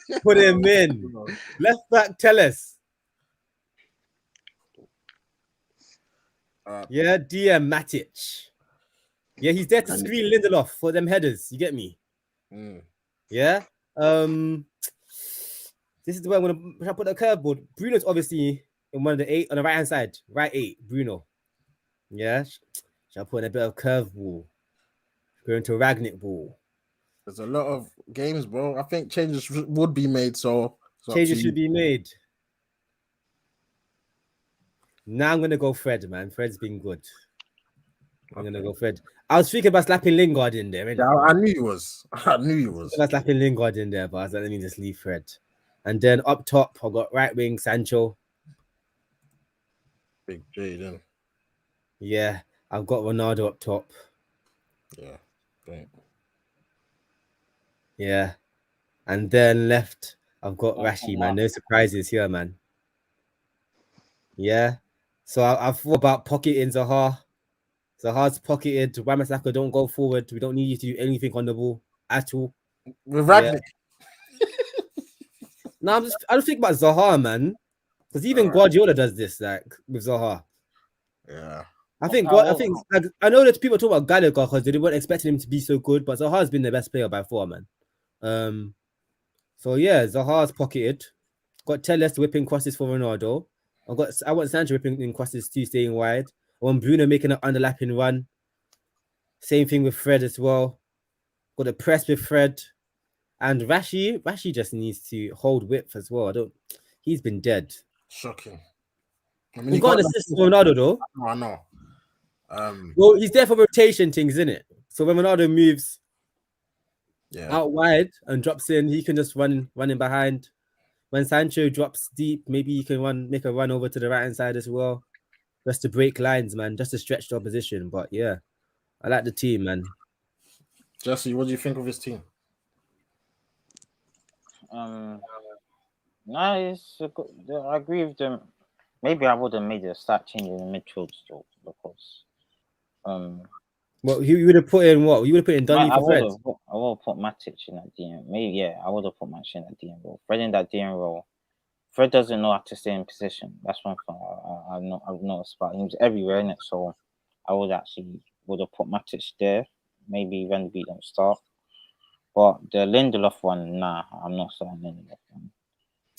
Like. Put him in. Left back, tell us. Yeah, DM Matic. Yeah, he's there to screen Lindelof for them headers. You get me? Yeah. This is where I'm gonna put the curveball. Bruno's obviously in one of the 8 on the right hand side. Right 8, Bruno. Yeah. Shall I put in a bit of curveball? Going to Ragnick ball. There's a lot of games, bro. I think changes would be made, so Changes should be made. Now I'm gonna go Fred, man. Fred's been good. I'm gonna go Fred. I was thinking about slapping Lingard in there. Yeah, I knew you was. I knew you was. About slapping Lingard in there, but I was like, let me just leave Fred. And then up top, I got right wing Sancho. Big J then. Yeah, I've got Ronaldo up top. Yeah, great. Yeah, and then left, I've got Rashi, man. No surprises here, man. Yeah, so I've thought about pocketing Zaha. Zaha's pocketed. Wan-Bissaka, don't go forward. We don't need you to do anything on the ball at all. With Ragnick. No, I don't think about Zaha, man. Because even Guardiola does this, like with Zaha. Yeah. I think like, I know that people talk about Gallagher because they weren't expecting him to be so good, but Zaha's been the best player by far, man. So yeah, Zaha's pocketed. Got Telles whipping crosses for Ronaldo. I want Sancho whipping in crosses too, staying wide. I want Bruno making an underlapping run. Same thing with Fred as well. Got a press with Fred. And Rashi just needs to hold width as well. He's been dead. Shocking. I mean, He's got an assist for Ronaldo though. I know. Well, he's there for rotation things, isn't it? So when Ronaldo moves out wide and drops in, he can just run in behind. When Sancho drops deep, maybe he can make a run over to the right hand side as well. Just to break lines, man. Just to stretch the opposition. But yeah, I like the team, man. Jesse, what do you think of his team? Nice. I agree with them. Maybe I would have made a start change in the midfield still because Well, you would have put in what? You would have put in Donny I for Fred. would have put Matic in that DM. Maybe I would have put Matic in that DM role. Fred in that DM role. Fred doesn't know how to stay in position. That's one thing I've noticed about him. He was everywhere in it, so I would have put Matic there. Maybe Van de Beek don't start. But the Lindelof one, nah, I'm not starting Lindelof one.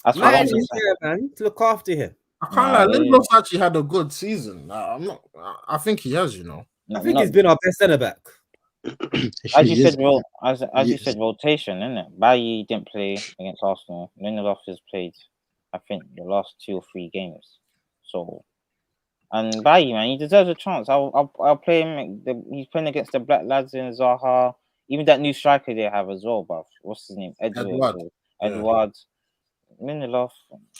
That's Man, what he's there, man. To look after him. I can't lie. Lindelof's actually had a good season. I'm not. I think he has. You know. I think he's been our best centre back. As you said, you said, rotation, isn't it? Bailly didn't play against Arsenal. Lindelof has played, I think, the last 2 or 3 games. So, and Bailly, man, he deserves a chance. I'll play him. He's playing against the black lads in Zaha. Even that new striker they have as well, but what's his name? Edward. Lindelof,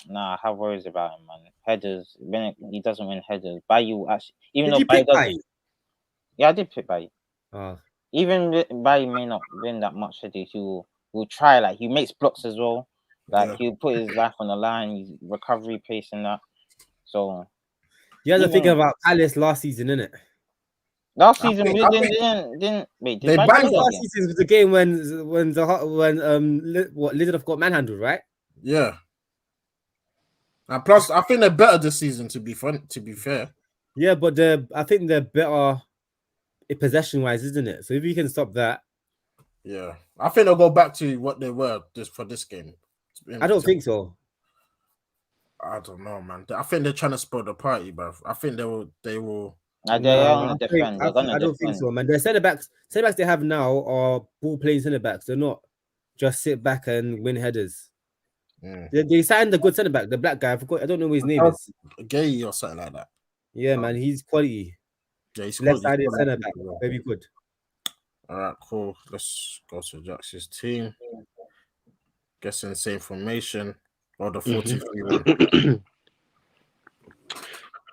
nah, I have worries about him, man. Headers, when he doesn't win headers. Bailly actually, even though Bailly doesn't. Yeah, I did pick Bailly. Even Bailly may not win that much headers, he will try. Like, he makes blocks as well. Like, he'll put his life on the line. His recovery pace and that. So you guys are thinking about Palace last season, innit? Last season we didn't wait. They banged last season was the game when Lindelof got manhandled, right? Yeah. And plus, I think they're better this season. To be fair. Yeah, but I think they're better possession wise, isn't it? So if you can stop that, yeah, I think they'll go back to what they were for this game. I don't think so. I don't know, man. I think they're trying to spoil the party, bro. I think they will. I don't think so, man. The centre backs they have now are ball playing centre backs. They're not just sit back and win headers. They signed a good centre back, the black guy. I forgot. I don't know what his name is. Gay or something like that. Yeah, man. He's quality. Yeah, he's left-sided centre back. Very good. All right, cool. Let's go to Jax's team. Guessing the same formation or the 43-1.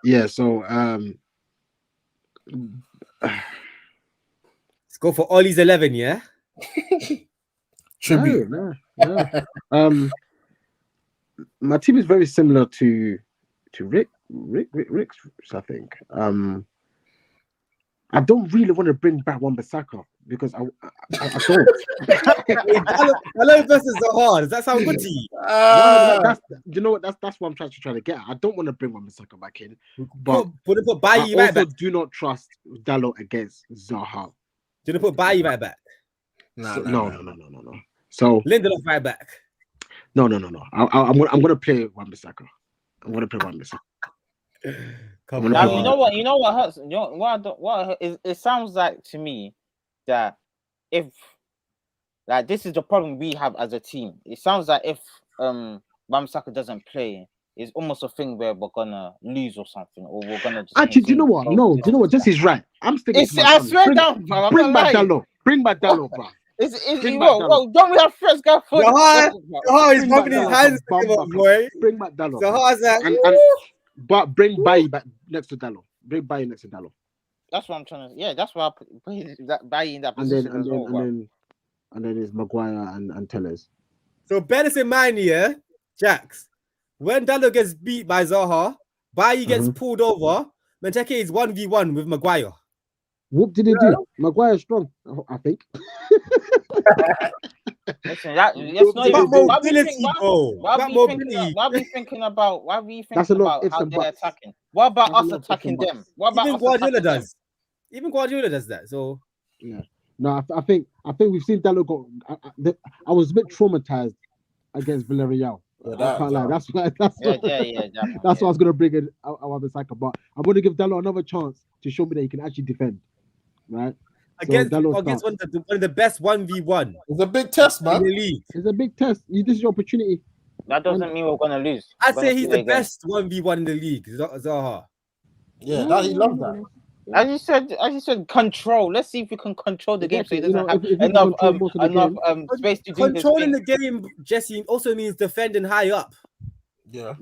Yeah. So let's go for Ollie's 11. Yeah. Tribute. No. My team is very similar to Rick's, I think. I don't really want to bring back Wan-Bissaka because I don't. Hello versus Zaha. Does that sound good to you? That's what I'm trying to get at. I don't want to bring Wan-Bissaka back in, but put Bailly I right back. do not trust Dalot against Zaha. Do you put Bailly right back? No. So Lindelof right back. No. I'm gonna play Wan-Bissaka. Now, you know what hurts. You know what it sounds like to me that if like this is the problem we have as a team. It sounds like if Wan-Bissaka doesn't play, it's almost a thing where we're gonna lose or something, or we're gonna just actually. Do you know what? No, do you know what? Just is right. I'm sticking. I swear down, man. Bring back Dalot. Bro. Don't we have fresh guy for Zaha is pumping his hands, boy. Bring back Dalot. Zaha's like, but bring Bailly back next to Dalot. That's what I'm trying to. Yeah, that's why I put that Bailly in that position and then it's Maguire and Tellez. So bear this in mind, yeah, Jax. When Dalot gets beat by Zaha, Bailly gets pulled over. Benteke is 1v1 with Maguire. What did he do? Maguire's strong, I think. Listen, that's not even mobility, bro. Why are we thinking about how they're attacking? What about us attacking them? What about even Guardiola does? Even Guardiola does that. So yeah, no, I think we've seen Dalot go. I was a bit traumatized against Villarreal. I can't lie. That's why I was gonna bring in Wan-Bissaka, but I'm gonna give Dalot another chance to show me that he can actually defend. Right. Against one of the best 1v1. It's a big test, man. In the league. It's a big test. This is your opportunity. That doesn't mean we're gonna lose. I'd say he's the best 1v1 in the league, Zaha. Yeah, he loves that. As you said, control. Let's see if we can control the game so he doesn't have enough space to do controlling the game. Jesse also means defending high up. Yeah,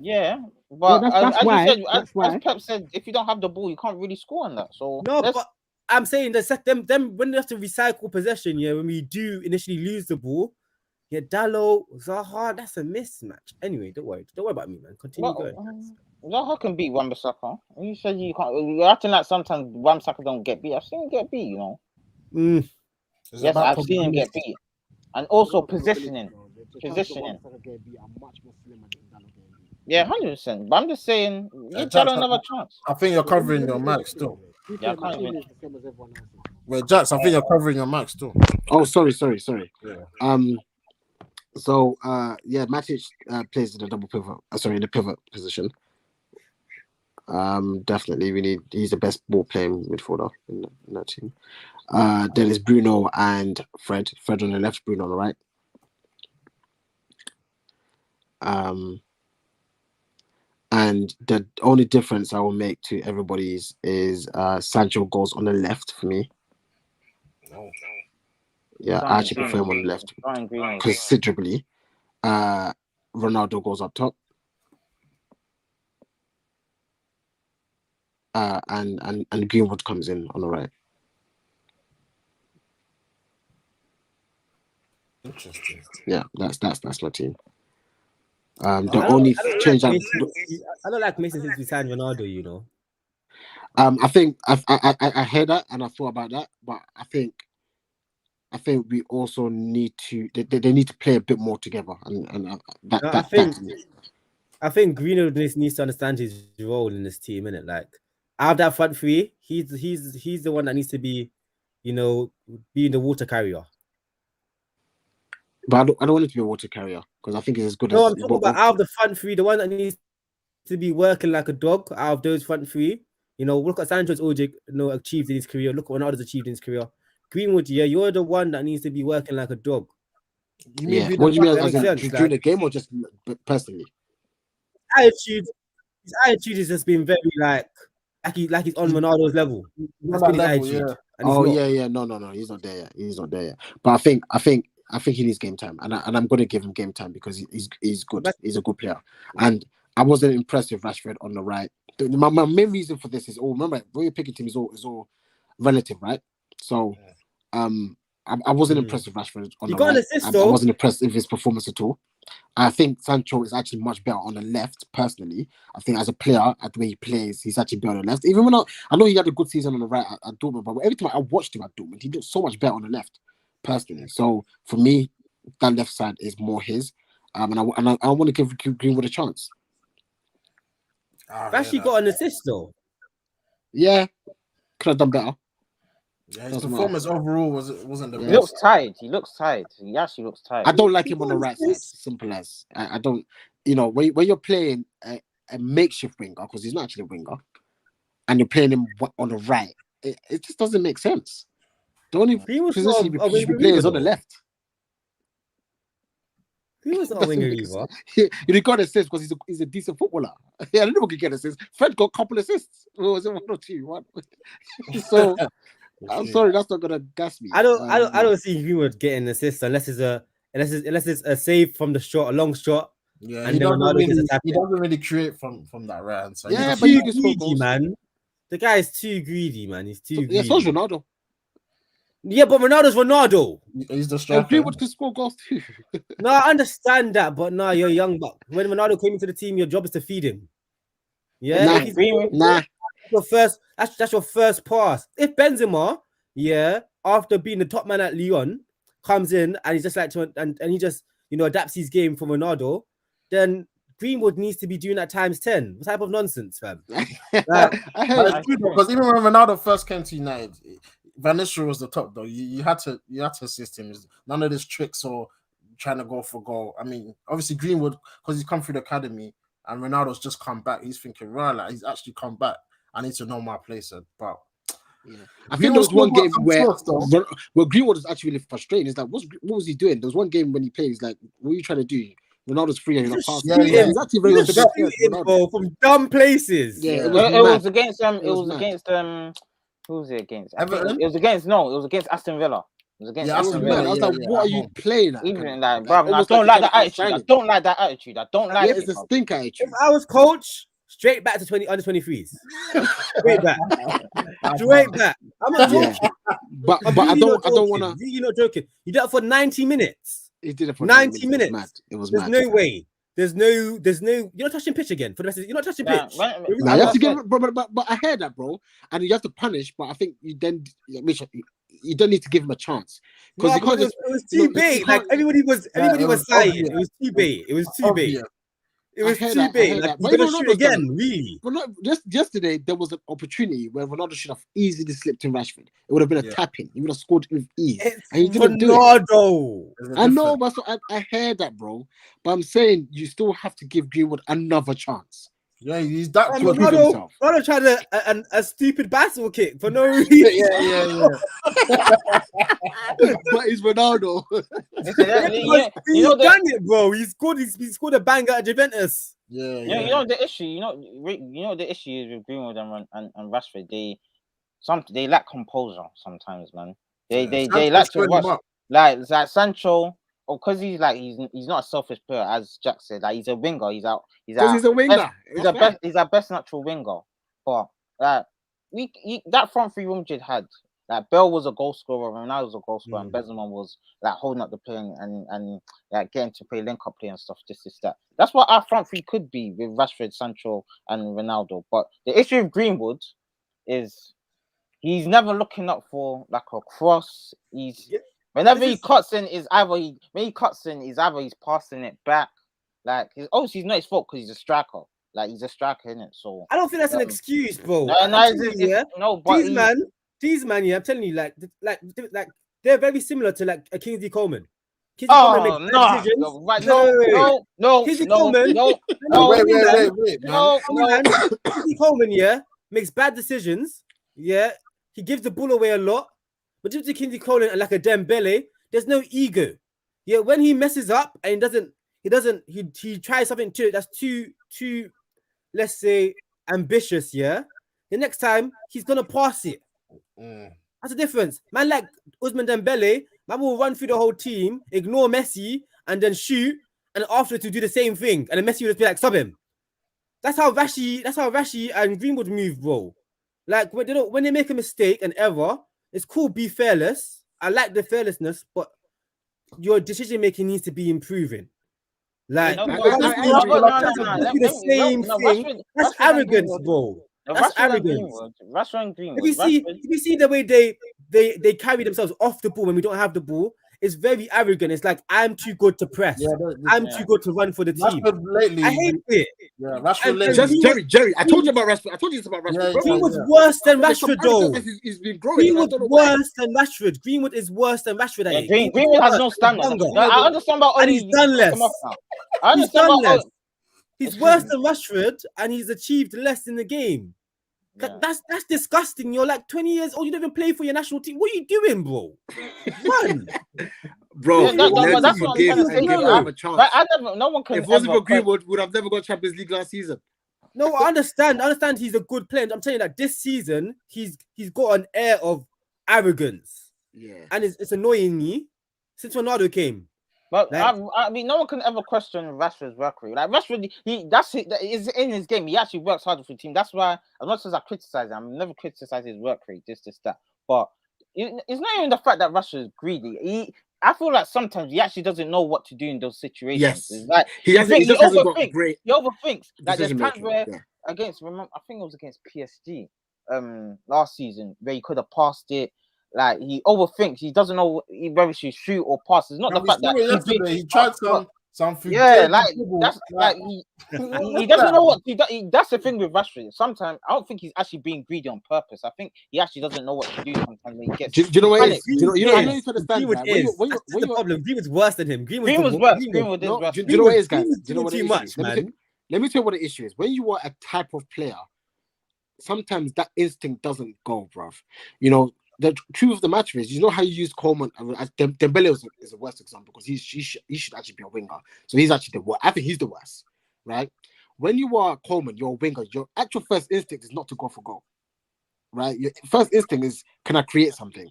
but that's why. As Pep said, if you don't have the ball, you can't really score on that. So but I'm saying that them when they have to recycle possession, when we do initially lose the ball, Dalot, Zaha, that's a mismatch. Anyway, don't worry about me, man. Continue going. Zaha can beat Wan-Bissaka. You said you can't. You're acting like sometimes Wan-Bissaka don't get beat. I've seen him get beat, you know. Mm. It's Yes, about I've seen him get probability. beat. And also Not probability, positioning. though. The chances of Positioning. Wan-Bissaka getting beat are much more slimmer than Dalo getting beat. Yeah, 100%. But I'm just saying, give Jax, Dalo another chance. I think you're Yeah, covering let your me say mic this thing, still. yeah. To be Yeah, I fair, my can't team even. is the same as everyone else's. Wait, Jax, I think you're covering your mic still. Oh, sorry. Yeah. So yeah, Matic plays in the double pivot. Sorry, in the pivot position. Definitely he's the best ball playing midfielder in that team. Then it's Bruno and Fred. Fred on the left, Bruno on the right. And the only difference I will make to everybody's is Sancho goes on the left for me. No. Yeah, I actually prefer him on the left considerably. Ronaldo goes up top. And Greenwood comes in on the right. Interesting. Yeah, that's my team. The I don't only like change I don't like Mason since we signed Ronaldo, you know. I think I heard that and I thought about that, but I think we also need to they need to play a bit more together, and I think Greenwood needs to understand his role in this team, innit? Like out of that front three, he's the one that needs to be, you know, being the water carrier. But I don't want it to be a water carrier because I think it's as good No, as. I'm talking about out of the front three, the one that needs to be working like a dog out of those front three. You know, look at Sancho's achieved in his career. Look what Ronaldo's achieved in his career. Greenwood, yeah, you're the one that needs to be working like a dog. You mean What do you mean? As in, sense, during the game or just personally? His attitude has just been very like he's on Ronaldo's level. That's been his attitude. Yeah. And he's not. Yeah. No, he's not there yet. He's not there yet. But I think he needs game time, and I'm going to give him game time because he's good. He's a good player, and I wasn't impressed with Rashford on the right. My main reason for this is remember when you're picking team is all relative, right? So, I wasn't impressed with Rashford on the right. I wasn't impressed with his performance at all. I think Sancho is actually much better on the left, personally. I think as a player, at the way he plays, he's actually better on the left. Even when I know he had a good season on the right at Dortmund, but every time I watched him at Dortmund, he looked so much better on the left, personally. So for me, that left side is more his. And I want to give Greenwood a chance. Actually got an assist though. Yeah, could have done better. Yeah, his performance overall wasn't the best. He looks tired. He actually looks tired. I don't like him on the right side. Simple as. I don't. You know, when you're playing a makeshift winger, because he's not actually a winger, and you're playing him on the right, it just doesn't make sense. The only position you should be playing is on the left. He was not a winger either. He got assists because he's a decent footballer. Yeah, I don't know who can get assists. Fred got a couple assists. What was it, 1 or 2? 1. So I'm sorry, that's not gonna gas me. I don't see Greenwood getting assists unless it's a save from the shot, a long shot. Yeah, he doesn't really create from that round. So yeah, but he's too greedy, man. The guy is too greedy, man. He's too greedy. Yeah, so's Ronaldo. Yeah, but Ronaldo's Ronaldo. He's the striker. And Greenwood can score goals too. No, I understand that, but no, you're young. But when Ronaldo came into the team, your job is to feed him. Yeah, nah. That's your first pass. If Benzema, after being the top man at Lyon, comes in and he's just like and he just adapts his game from Ronaldo, then Greenwood needs to be doing that times 10. What type of nonsense, fam? Because even when Ronaldo first came to United, Van Nistelrooy was the top though. You had to assist him. None of these tricks or trying to go for goal. I mean, obviously Greenwood, because he's come through the academy and Ronaldo's just come back. He's thinking, right, like he's actually come back. I need to know my place. But I think there was one game where Greenwood was actually really frustrating. It's like, what was he doing? There was one game when he played. He's like, what are you trying to do? Ronaldo's free and he's like, he's actually very good from dumb places. Yeah, it was against who was it against? Everton? It was against Aston Villa. It was against Aston Villa. I was like, what are you playing at? Even like, bro, I don't like that attitude. I don't like that attitude. I don't like it. It's a stink attitude. If I was coach, straight back to under 23s. Straight back. I'm not joking. But I don't want to. You're not joking. You did it for 90 minutes. He did it for 90 minutes. It was There's mad. no way. There's no. You're not touching pitch again for the rest of. You're not touching pitch. Nah, you have to give it, but I hear that, bro, and you have to punish. But I think you don't need to give him a chance because it was too bait. Like everybody was saying, it was too bait. It was too bait. It was too big. Like, you're gonna shoot again, really. But not just yesterday. There was an opportunity where Ronaldo should have easily slipped in Rashford. It would have been a tap-in. He would have scored with ease. It's and he didn't Ronaldo. do it. I know, but I heard that, bro. But I'm saying you still have to give Greenwood another chance. Yeah, he's that good. Ronaldo tried a stupid bicycle kick for no reason. Yeah. But he's Ronaldo. He's done it, bro. He scored a banger at Juventus. Yeah. You know the issue. You know the issue is with Greenwood and Rashford. They lack composure sometimes, man. They like to rush. Like Sancho. Oh, because he's not a selfish player, as Jack said. Like he's a winger. He's a winger. He's our best natural winger. But that front three Real had. Like Bell was a goal scorer, Ronaldo was a goal scorer, and Benzema was like holding up the play and like getting to play link-up play and stuff. This is that. That's what our front three could be with Rashford, Sancho, and Ronaldo. But the issue with Greenwood is he's never looking up for like a cross. Whenever he cuts in, he's either passing it back. Like obviously it's not his fault because he's a striker. Like he's a striker, isn't it? So I don't think that's an excuse, bro. These man, I'm telling you, like they're very similar to like a Kingsley Coleman. Kingsley Coleman makes bad decisions. No. Kingsley Coleman, Kingsley Coleman, makes bad decisions. Yeah, he gives the ball away a lot. But due to Kingsley Coleman and like a Dembele, there's no ego. Yeah, when he messes up and he tries something that's too, let's say, ambitious. Yeah, the next time he's gonna pass it. That's the difference. Man, like Ousmane Dembele, man will run through the whole team, ignore Messi, and then shoot, and after to do the same thing, and then Messi would just be like, stop him. That's how Rashi and Greenwood move, bro. Like when they make a mistake, an error, it's cool, be fearless. I like the fearlessness, but your decision making needs to be improving. Like the same thing. That's arrogance, bro. That's arrogance. If you see the way they carry themselves off the ball when we don't have the ball, it's very arrogant. It's like I'm too good to press. I'm too good to run for the team. I hate it. Yeah, Rashford lately. Jerry, I told you about Rashford. I told you this about Rashford. Greenwood's worse than Rashford, though. He's been growing. Greenwood's worse than Rashford. Greenwood is worse than Rashford. Greenwood has no standard. I understand about and he's done less. He's worse than Rashford, and he's achieved less in the game. Yeah. That's disgusting. You're like 20 years old. You don't even play for your national team. What are you doing, bro? Run, bro. That's what I'm saying. No one can. If it wasn't for Greenwood, would have never got Champions League last season. No, I understand. He's a good player. I'm telling you that this season he's got an air of arrogance. Yeah, and it's annoying me since Ronaldo came. But I mean, no one can ever question Rashford's work rate. Like Rashford, that is in his game. He actually works hard for the team. That's why, as much as I criticize him, I'm never criticize his work rate. This, that. But it's not even the fact that Rashford is greedy. I feel like sometimes he actually doesn't know what to do in those situations. Yes, it's like he overthinks. He overthinks. Like there's times where I think it was against PSG last season where he could have passed it. Like he overthinks. He doesn't know whether he should shoot or pass. It's not the fact that he tried something. Yeah, like that's like he doesn't know what he does. That's the thing with Rashford. Sometimes I don't think he's actually being greedy on purpose. I think he actually doesn't know what to do sometimes when he gets. Do you know what it is? I know you understand. Greenwood is. That's the problem. Greenwood's worse than him. Greenwood's worse. Greenwood is worse. Do you know what it is, guys? Do you know what too much, man? Let me tell you what the issue is. When you are a type of player, sometimes that instinct doesn't go, bruv. You know. The truth of the matter is, you know how you use Coleman. Dembele is the worst example because he should actually be a winger. So he's actually the worst. I think he's the worst, right? When you are Coleman, you're a winger. Your actual first instinct is not to go for goal, right? Your first instinct is, can I create something?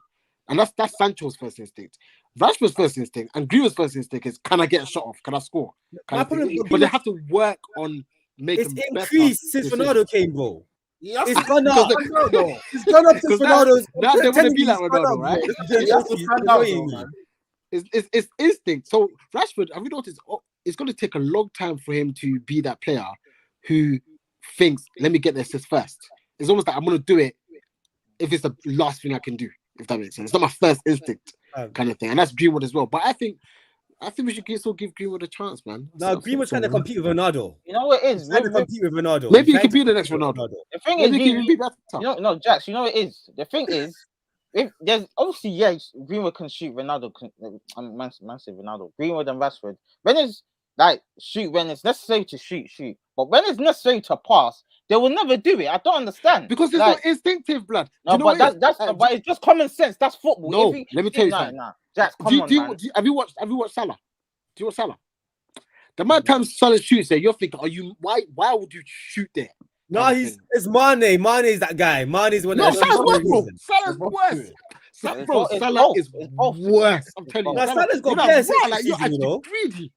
And that's Sancho's first instinct. Rashford's first instinct and Greenwood's first instinct is, can I get a shot off? Can I score? But they have to work on making. It's increased since Ronaldo came, bro. It's gone up. It's gone up since Ronaldo's. Now they want to be like Ronaldo, right? It's instinct. So Rashford, have you noticed? it's going to take a long time for him to be that player who thinks, let me get the assist first. It's almost like I'm going to do it if it's the last thing I can do, if that makes sense. It's not my first instinct kind of thing. And that's Greenwood as well. But I think we should still give Greenwood a chance, man. No, Greenwood's trying to compete with Ronaldo. You know what it is? He's trying to compete with Ronaldo. Maybe he could be the next Ronaldo. The thing Maybe is, he can be better. no, Jax, you know what it is? The thing is, if there's obviously, Greenwood can shoot, Ronaldo can, man say Ronaldo, Greenwood and Rashford. When it's like shoot, when it's necessary to shoot. But when it's necessary to pass, they will never do it. I don't understand. Because it's like, not instinctive, blood. No, but but it's just common sense. That's football. No, let me tell you something. Jax, come on, man. Have you watched Salah? Do you watch Salah? The amount of times Salah shoots there, you're thinking, why would you shoot there? No, it's Mane. Mane's that guy. Mane's one. No, Salah's worse, bro. Salah's worse. Salah is worse. I'm telling you. No, Salah's got bare assists this you're season, you know. greedy.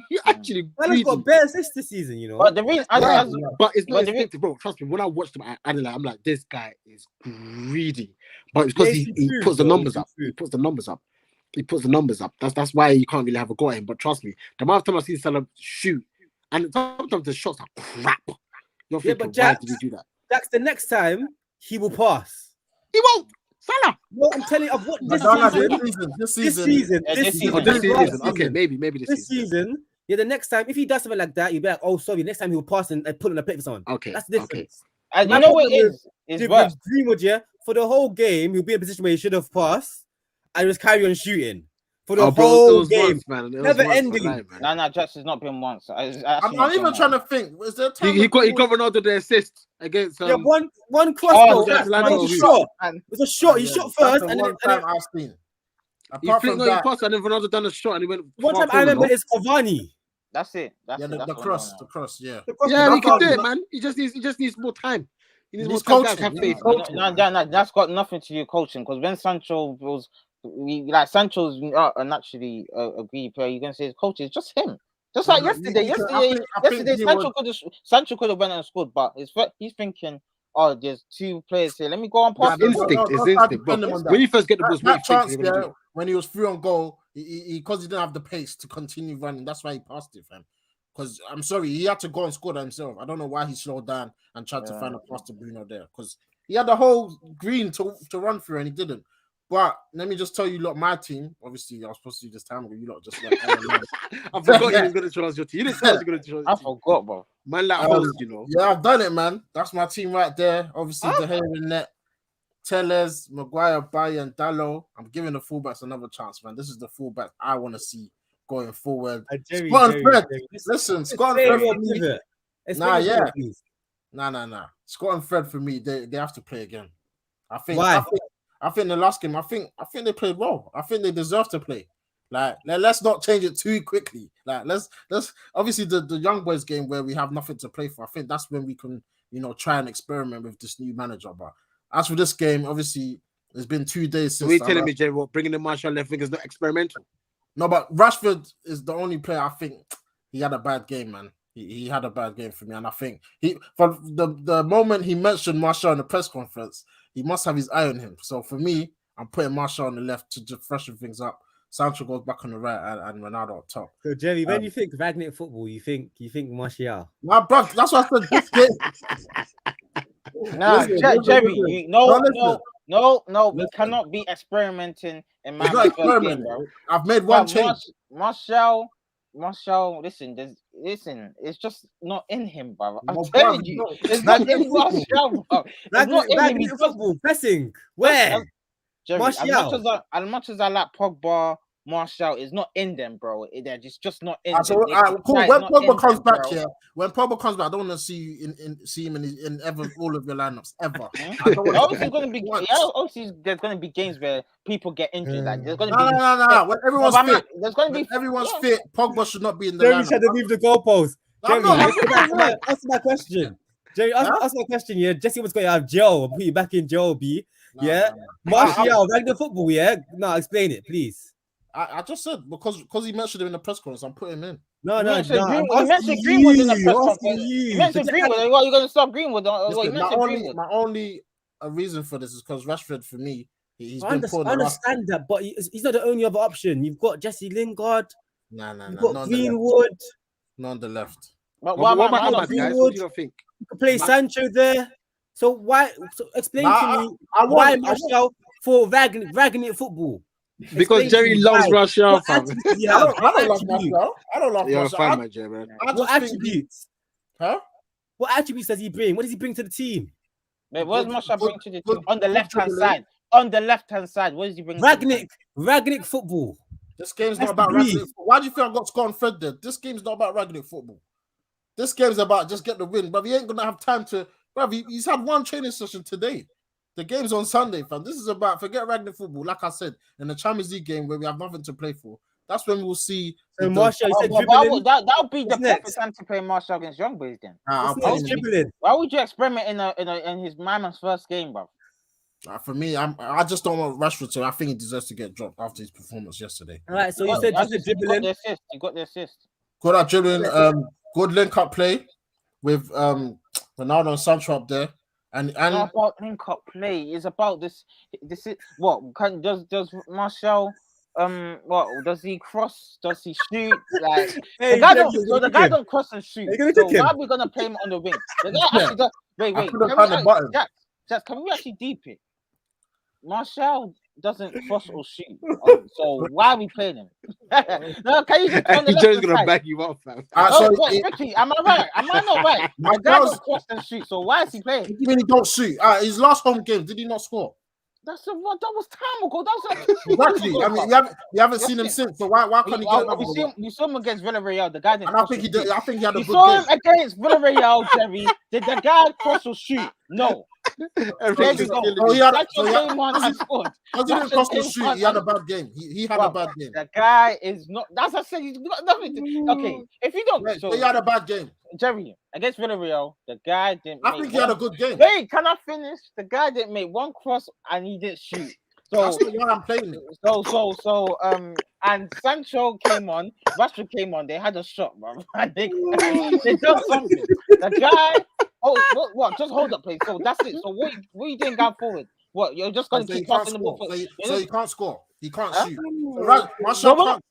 You're actually greedy. Salah's got bare assists this season, you know. But the reason, but it's not instinctive, bro. Trust me. When I watched him, I'm like, this guy is greedy. But it's because he puts the numbers up. He puts the numbers up. That's why you can't really have a go at him. But trust me, the amount of time I've seen Salah shoot, and sometimes the shots are crap. You're thinking, but Jax, why did you do that? Jax, the next time he will pass. He won't. Salah. No, I'm telling you, I've watched this season. Okay, maybe this season. Yeah, the next time, if he does something like that, you'll be like, oh, sorry. Next time he'll pass and put on a plate for someone. Okay, that's the difference. Okay. And you know what it is? With Greenwood, yeah, for the whole game, he'll be in a position where he should have passed and just carry on shooting. For the whole game, never ending. No, Jax has not been once. I'm not even trying to think. Was there a time he got Ronaldo the assist against? One cross. It was a shot. It was a shot. He shot first, and then I've seen. He passed, and then Ronaldo done a shot, and he went. One time I remember is Cavani. That's it. The cross. Yeah. Yeah, he can do it, man. He just needs more time. He needs more coaching. Have faith. No, that's got nothing to do with coaching. Because when Sancho was. Sancho's naturally a greedy player. You're gonna say his coach is just him. Just like yesterday. Sancho could have went and scored, but he's thinking, oh, there's two players here. Let me go and pass. Instinct. When you first get the ball, that chance there, when he was through on goal, he because he didn't have the pace to continue running. That's why he passed it, fam. Because I'm sorry, he had to go and score that himself. I don't know why he slowed down and tried to find a pass to Bruno there. Because he had the whole green to run through and he didn't. But let me just tell you, lot, my team. Obviously, I was supposed to do this time ago. You lot just like, I forgot you was going to trust your team. You didn't tell us you're going to trust. I forgot, bro. Man, like host, you know. Yeah, I've done it, man. That's my team right there. Obviously, the hair in net, Tellez, Maguire, Bayer, and Dallo. I'm giving the fullbacks another chance, man. This is the fullback I want to see going forward. Scott and Fred. Nah. Scott and Fred for me, they have to play again. I think the last game, I think they played well. I think they deserve to play. Like, let's not change it too quickly. Like, let's obviously the young boys game where we have nothing to play for. I think that's when we can, try and experiment with this new manager. But as for this game, obviously it's been 2 days since. So you're telling me, Jerry, bringing the Martial left wing is not experimental? No, but Rashford is the only player I think he had a bad game, man. He had a bad game for me, and I think from the moment he mentioned Martial in the press conference, he must have his eye on him. So for me, I'm putting Martial on the left to just freshen things up. Sancho goes back on the right, and Ronaldo up top. So Jerry, when you think Rangnick football, you think Martial? My bro, that's what I said. This game. Nah, Jerry, no, we cannot be experimenting in my game, bro. I've made one change. Martial, listen, it's just not in him, bro. I'm telling you, it's not in Martial, bro. It's not in him. Football pressing. Where? Jerry, as much as I like Pogba, Martial is not in them, bro. They're just not in. Cool. When Pogba comes back here, I don't want to see you see him in ever all of your lineups ever. Obviously, there's gonna be games where people get injured. Like there's gonna be no. When everyone's fit, there's gonna be everyone's fit. Pogba should not be in the lineup. Jerry should have moved the goalpost. Jerry, ask my question. Jerry, ask my question. Yeah, Jesse was going to have Joe. I'll put you back in Joe B. Martial, Rangnick football. Yeah, no, explain it, please. I just said because he mentioned him in the press conference, I'm putting him in. No. He mentioned Greenwood in the press conference. He mentioned Greenwood. What, are you going to stop Greenwood? My only reason for this is because Rashford, for me, he's been poor. I understand that, but he's not the only other option. You've got Jesse Lingard. You've got Greenwood. not on the left. But What why about am I Ahmad, not guys? Greenwood? What do you think? You could play Sancho there. So why? So explain Nah, to me I why want- Martial for Ragnick football. Because Explain to Jerry me loves why. Martial, What fam. attributes does he I have? don't love Attributes. Martial. I don't love You're a Martial. fan, man, Jerry, man. I What just think attributes? huh? What attributes does he bring? What does he bring to the team? Wait, what does Good- Martial bring to the good- team? On the good left hand dribbling. side. On the left hand side. What does he bring? to the team? Ragnick football. This game's That's not about the brief. Ragnick. Why do you think I got Scott and Fred there? This game's not about Ragnick football. This game's about just get the win, but he ain't gonna have time to. Bruv, he's had one training session today. The game's on Sunday, fam. This is about forget Ragnick football. Like I said, in the Champions League game where we have nothing to play for, that's when we'll see. So Martial, you said But dribbling. that would be the What's perfect next? time to play Martial against Young Boys then. I'll What's play next? him. Dribbling. Why would you experiment in his man's first game, bro? For me, I just don't want Rashford to. I think he deserves to get dropped after his performance yesterday. All right. So you Well, said I just just- dribbling. You got the assist. Good at dribbling. Good link up play with Ronaldo and Sancho up there, and It's not about link up play. It's about this. This is what does Martial what does he cross? Does he shoot? Like Hey, the guy Jerry, don't don't cross and shoot. Are you gonna So kick him? why are we gonna play him on the wing? The guy Yeah. actually does. Wait. I couldn't Can find we, the button. Jack, can we actually deep it? Martial doesn't cross or shoot. So why are we playing him? No, can you just on the Jerry's left gonna side? back you up, fam. so Wait, Ricky, am I right? Am I not right? My The guy girls- don't cross and shoot. So why is he playing? What do you mean he don't shoot? His last home game, did he not score? That was time ago. That was like Exactly. I mean, you haven't seen him Yes, since. So why can't he get another one? we saw him against Villarreal. The guy didn't. And I cross think or he did. shoot. I think he had a You good saw game. him against Villarreal, Jerry. Did the guy cross or shoot? No. There you go. Oh, he had- That's so your he had- game on and scored. Because he didn't That's cross the the game shoot, he had a bad game. He had a bad game. The guy is not. That's what I said. He's got nothing. Okay, if you don't, Right, so so he had a bad game. Jerry against Villarreal, the guy didn't. I make think he had a one- good game. Wait, can I finish? The guy didn't make one cross and he didn't shoot. So That's not why I'm playing him. and Sancho came on, Rashford came on, they had a shot, bro. they done something. The guy, what? Just hold up, please. So that's it. So what you doing going forward? What, you're just gonna So he keep can't passing the ball? score. So he can't score. He can't Huh? shoot. So right, Martial can't.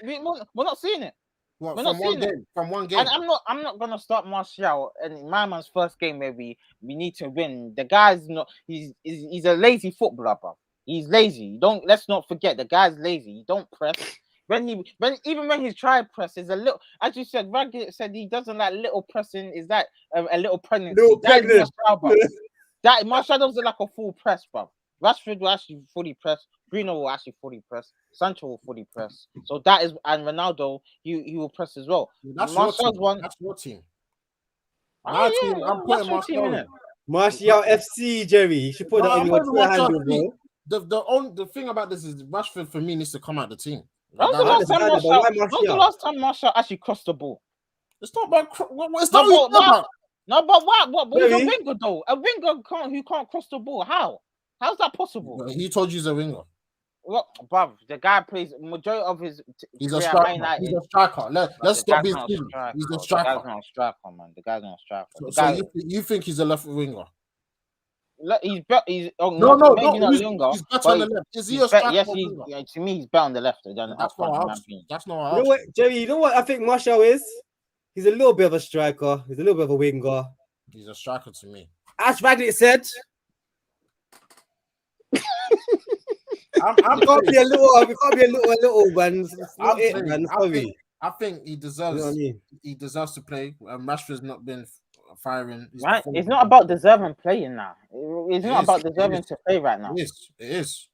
We're not seeing it. What, we're from not one seeing it. game. From one game. And I'm not gonna start Martial in my man's first game where we need to win. The guy's not. He's a lazy footballer, bro. He's lazy. Let's not forget the guy's lazy. He don't press. Even when he's tried press, is a little. As you said, Ragnick said he doesn't like little pressing. Is that a little pregnancy? That is Martial, bro. That Martial doesn't like a full press, bro. Rashford will actually fully press. Bruno will actually fully press. Sancho will fully press. So that is, and Ronaldo, he will press as well. That's Martial's your team. one. That's your team. Oh, My yeah, team, I'm what's putting your team in Martial. it? Martial FC, Jerry. You should put that on I'm your putting Twitter Martial handle, bro. The thing about this is Rashford for me needs to come out the team. When was the last time understand it, but why Martial? When was the Martial? last time Martial actually crossed the ball? It's not about. It's No, not but about. No, but what? He's a Really? winger though. A winger who can't cross the ball. How? How's that possible? He told you he's a winger. Well, bruv, the guy plays majority of his. He's a career at striker. Man United. He's a striker. Let's The stop guy's being not silly. striker. He's a The guy's striker. not a striker, man. The guy's not a striker. So, The so guy, you think he's a left winger? he's better. He's No, maybe not he's winger. better but on the left. Is he a he's striker? yes, or he's winger? yeah, to me he's better on the left than That's up not front. in how. my opinion. That's not You how. know what, Jerry? You know what I think Martial is? He's a little bit of a striker. He's a little bit of a winger. He's a striker to me. As Ragnick said, I'm we can't be a little man. It's I'm not it, saying, man. I Sorry. think- I think he deserves. You know what I mean? He deserves to play. Rashford's not been firing. He's Right? performing. It's not about deserving playing now. It's It not is, about it deserving is. to play right now. It is. It is.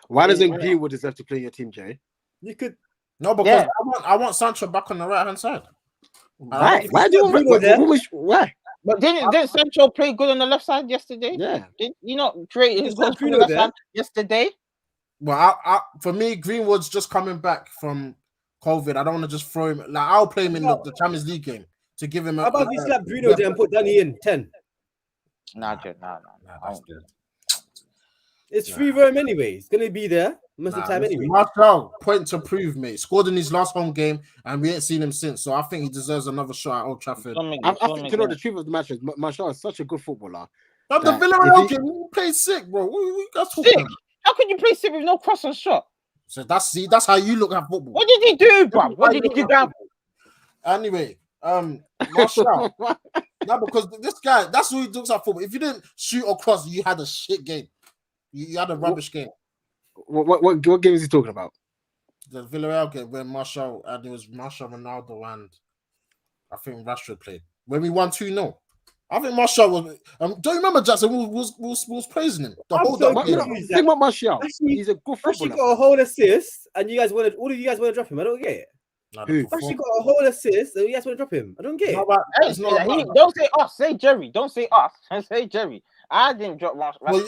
Why doesn't Yeah. Greenwood deserve to play your team, Jay? You could. No, because Yeah. I want Sancho back on the right hand side. Right. Why do you Bruno want there. why? But didn't Sancho play good on the left side yesterday? Yeah. Did you not create his Is goals that from the Bruno left there? side yesterday? Well, for me, Greenwood's just coming back from COVID. I don't want to just throw him. Like I'll play him in the Champions League game to give him. How about you slap Bruno there and put Danny in 10? Nah, dude, nah. That's good. It's free roam anyway. It's gonna be there most of the time listen, anyway. Martial, point to prove, mate. Scored in his last home game, and we ain't seen him since. So I think he deserves another shot at Old Trafford. I think you know the truth of the matter is Martial is such a good footballer. But the Like, Villarreal if he- game, he played sick, bro. What guys talking Sick? about? How could you play sick with no cross and shot? So that's how you look at football. What did he do, bro? What did he do? Down? Anyway, Martial. No, because this guy, that's who he looks at football. If you didn't shoot or cross, you had a shit game. You had a rubbish game. What game is he talking about? The Villarreal game where Martial, and it was Martial, Ronaldo, and I think Rashford played. When we won 2-0. I think Martial was. Don't you remember Jackson was praising him the whole so game? confused. Think about Martial. Actually- He's a good Actually footballer. got a whole assist, and you guys wanted all of you guys want to drop him. I don't get it. Nah, Who? Actually got a whole assist, and you guys want to drop him. I don't get It's it. not about, Hey, it's not about, don't say us. Say Jerry. Don't say us. Say Jerry. I didn't drop Rashford. well,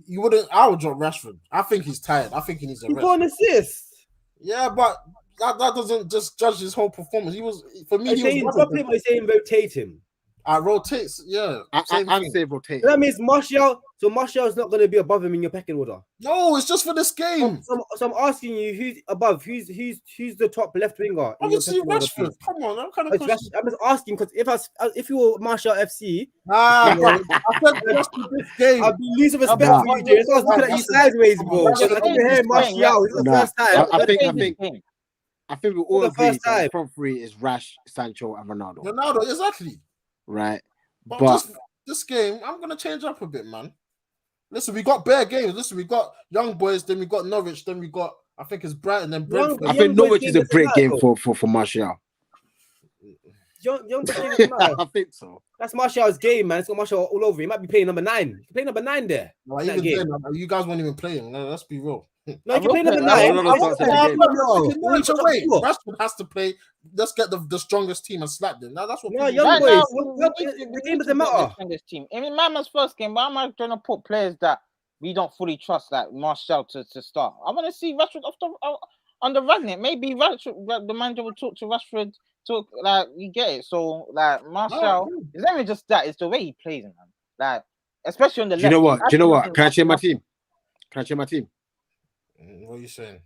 you wouldn't. I would drop Rashford. I think he's tired. I think he needs a He rest. got an assist. Yeah, but that doesn't just judge his whole performance. He was, for me, I'm he saying was drop him, or saying rotate him. rotates. Yeah, same I'm thing. saying rotate. That means Martial. So Martial is not going to be above him in your pecking order. No, it's just for this game. So I'm asking you, who's above? Who's the top left winger in your Obviously, pecking order? Rashford. please? Come on, that kind of It's question. I'm just asking because if you were Martial FC, Nah, bro. I said just for this game. I'd be losing respect but- for you, Jay. So I was looking at you sideways, bro. But- I keep hearing Martial. This is the Nah, first time. I think we all the agree first that the time. front three is Rash, Sancho, and Ronaldo, Ronaldo, exactly. right? But, But just this game, I'm gonna change up a bit, man. Listen, we got bare games. Listen, we got Young Boys, then we got Norwich, then we got I think it's Brighton, then Brentford. I Young think Boys Norwich game is a doesn't great matter, game though. for Martial. Young Boys game doesn't matter. I think so. That's Martial's game, man. It's got Martial all over. He might be playing number 9. He can play number 9 there. Like, in that even game. then, you guys weren't even playing. No, let's be real. No, he can play number No, 9. no, no, no, Norwich away. Rashford has to play. Let's get the strongest team and slap them. Now that's what. No, people Young do. Boys. The game doesn't matter. This team. I mean, Mama's first game. Why am I trying to put players that we don't fully trust, like Martial, to start? I want to see Rashford on the Rangnick. Maybe Rashford, the manager will talk to Rashford. Talk like you get it. So like Martial, it's not even just that. It's the way he plays, man. Like especially on the Do left. you know what? Can I change my team? team? What are you saying?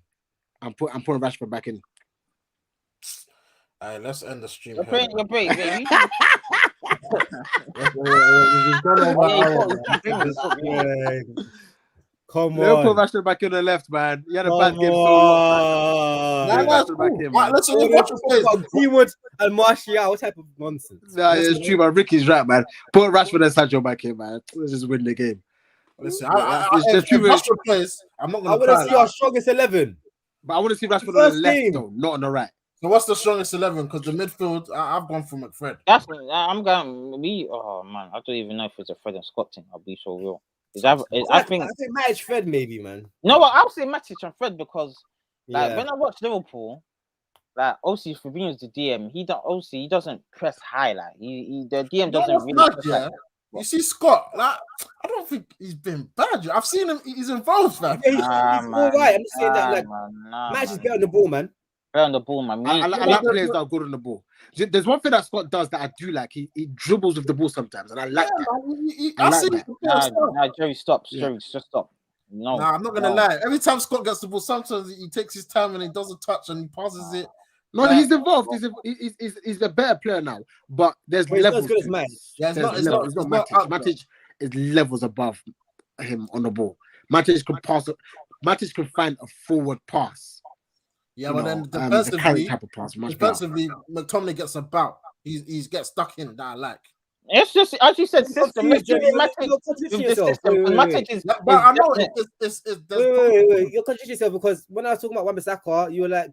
I'm putting Rashford back in. All right, let's end the stream. You're here, playing. man. Come Let's put on. Rashford back in the left, man. He had a Come bad game so on. Nah, Put that's Rashford back cool. in, Right, man. listen, if Rashford plays, Greenwood and Martial. What type of nonsense? Nah, it's true, man. Ricky's right, man. Put Rashford and Sancho back in, man. Let's just win the game. listen, It's if true. Rashford plays, I'm not I gonna want to cry. see our strongest 11. But I want to see Rashford on the First left, game. though, not on the right. So what's the strongest 11? Because the midfield, I've gone for McFred. That's I'm going. Oh man, I don't even know if it's a Fred and Scott thing. I'll be so real. I think Matic Fred maybe, man. no. What I'll say Matic and Fred because like Yeah. when I watch Liverpool, like obviously Fabinho's the DM. He doesn't press high. Like the DM doesn't really. Mad, Press yeah. high. You see Scott, like I don't think he's been bad. I've seen him. He's involved, man. Yeah, he's all right. I'm just saying that like Matic is better on the ball, man. Better on the ball, man. I like players that are good on the ball. There's one thing that Scott does that I do like. He dribbles with the ball sometimes, and I like that. I like see that. Nah, Jerry, stop. Yeah. Jerry, just stop. No, Nah, I'm not gonna lie. Every time Scott gets the ball, sometimes he takes his time and he doesn't touch and he passes it. No, he's involved. He's a better player now. But there's But he's not levels. as good as to it. Matic. Yeah, it's There's not levels. It's not up Matic. there. Matic is levels above him on the ball. Matic can pass. Matic can find a forward pass. Yeah, You but know, then the current defensively, type of pass. Much better. McTominay gets about. He gets stuck in that I like. it's just as you said, system. Let's give Matic You're contradicting with the yourself. system. Wait. Matic is. But I know is Wait. You're contradicting yourself because when I was talking about Wan-Bissaka, you were like,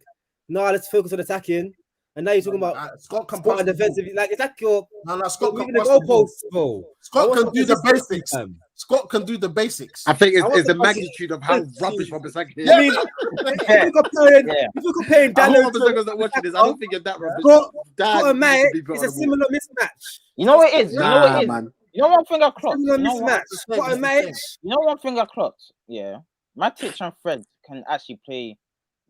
"No, let's focus on attacking," and now you're talking about Scott can spot pass and the ball. defensive. Like it's like you're Scott can moving the pass the ball. goalposts, bro. Scott I can want do the consistency, basics. fam. Scott can do the basics. I think I want it's the the magnitude of how rubbish Wan-Bissaka is. I mean, if you're comparing I Dalot hope Wan-Bissaka's not watching this. I don't think you're that rubbish. Scott Dad and needs to Matic be better is on a the ball. similar mismatch. You know what it is. Nah, man. You know one thing I clocked. Similar You know mismatch. what? Scott and Matic. You know one thing I clocked. Yeah, Matic and Fred can actually play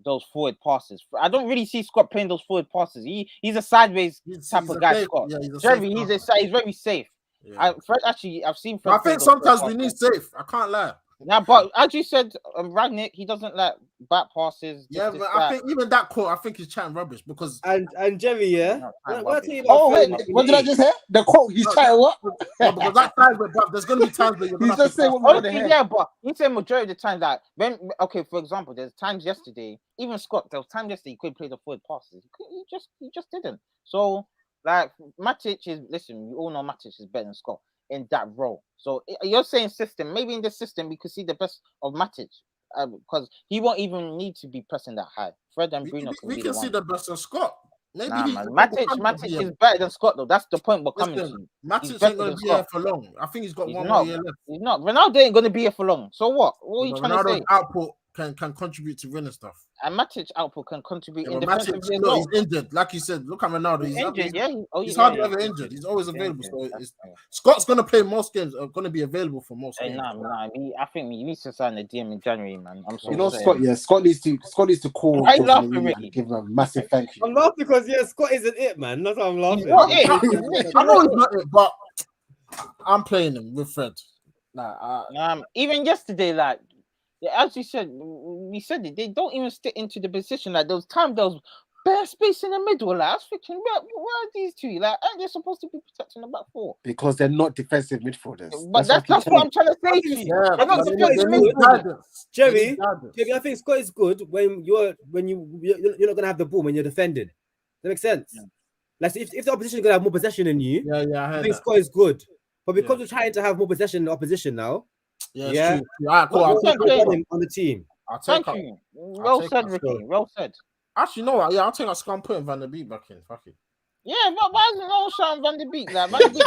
those forward passes. I don't really see Scott playing those forward passes. He's a sideways type of guy. Scott. Yeah, he's Jerry, he's very safe. Yeah. Fred actually, I've seen Fred. I think sometimes we need safe. I can't lie. Now, but as you said, Rangnick, he doesn't like back passes. Yeah, but I think even that quote, I think he's chatting rubbish because And Jerry, yeah. What What did I just hear? The quote. He's trying what? because that time, but there's gonna be times where you're He's gonna just saying what we want to hear. Yeah, but he said majority of the time that for example, there's times yesterday, even Scott, there was times yesterday he couldn't play the forward passes. He just didn't. So Like Matic is. Listen, you all know Matic is better than Scott in that role. So you're saying system. Maybe in this system we could see the best of Matic because he won't even need to be pressing that high. Fred and Bruno We be can the see one. the best of Scott. Maybe Nah, he man. can Matic is better than Scott though. That's the point we're coming Listen, to. He's Matic better ain't gonna than be here Scott. for long. I think he's got He's one not. more year left. He's not. Ronaldo ain't gonna be here for long. So what? What are you But trying to Ronaldo's say? output can contribute to winning stuff. And Matic output can contribute Yeah, in but Matic, defensively as look, well. he's injured. Like you said, look at Ronaldo. He's injured, He's yeah. hardly ever injured. He's always available. So Scott's gonna play most games. Going to be available for most games. I think we need to sign the DM in January, man. I'm sorry. You know, Scott. Yeah, Scott needs to call Why you Jose laughing, Mourinho Ricky? and give him a massive thank you. I'm laughing because Scott isn't it, man. That's why I'm laughing. Not it. I know he's not it, but I'm playing him with Fred. Even yesterday, like as you said, we said it. They don't even stick into the position. Like there was bare space in the middle. Like I was thinking, where are these two? Like aren't they supposed to be protecting the back four? Because they're not defensive midfielders. But that's what I'm trying to say to you. Yeah, They're not but defensive they need midfielders. guidance. Jerry, They need I think Scott is good when you're not gonna have the ball when you're defending. That makes sense. Yeah. Like if the opposition is gonna have more possession than you, I I think that. Scott is good. But because we're trying to have more possession than the opposition now, True. All right, cool. I'll take on the team. Thank you. Well said, Ricky. Well said. Actually, no. I'll take a scrum putting Van der Beek back in. Fuck it. Yeah, but why isn't no Sean Van der Beek? Like Van der Beek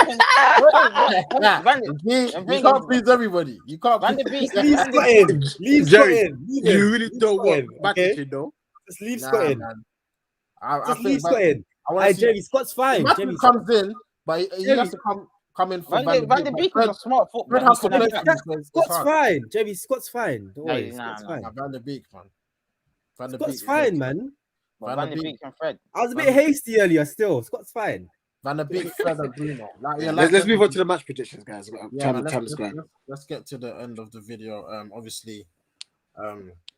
You can't please everybody. You can't. Van der Beek. Leave Scott in. Leave Scott in. You really don't want Matic, though. Just leave Scott in. Just leave Scott in. Jerry, Scott's fine. Jerry comes in, but he has to come in for Van der Beek is a smart footballer. Scott's fine. Jerry, Scott's fine. Don't worry. Scott's fine. Van der Beek, man. Scott's fine, man. Van der Beek and Fred. I was a bit hasty earlier still. Scott's fine. Van der Beek, Fred and Bruno. Let's move on to the match predictions, guys. Let's get to the end of the video. Obviously,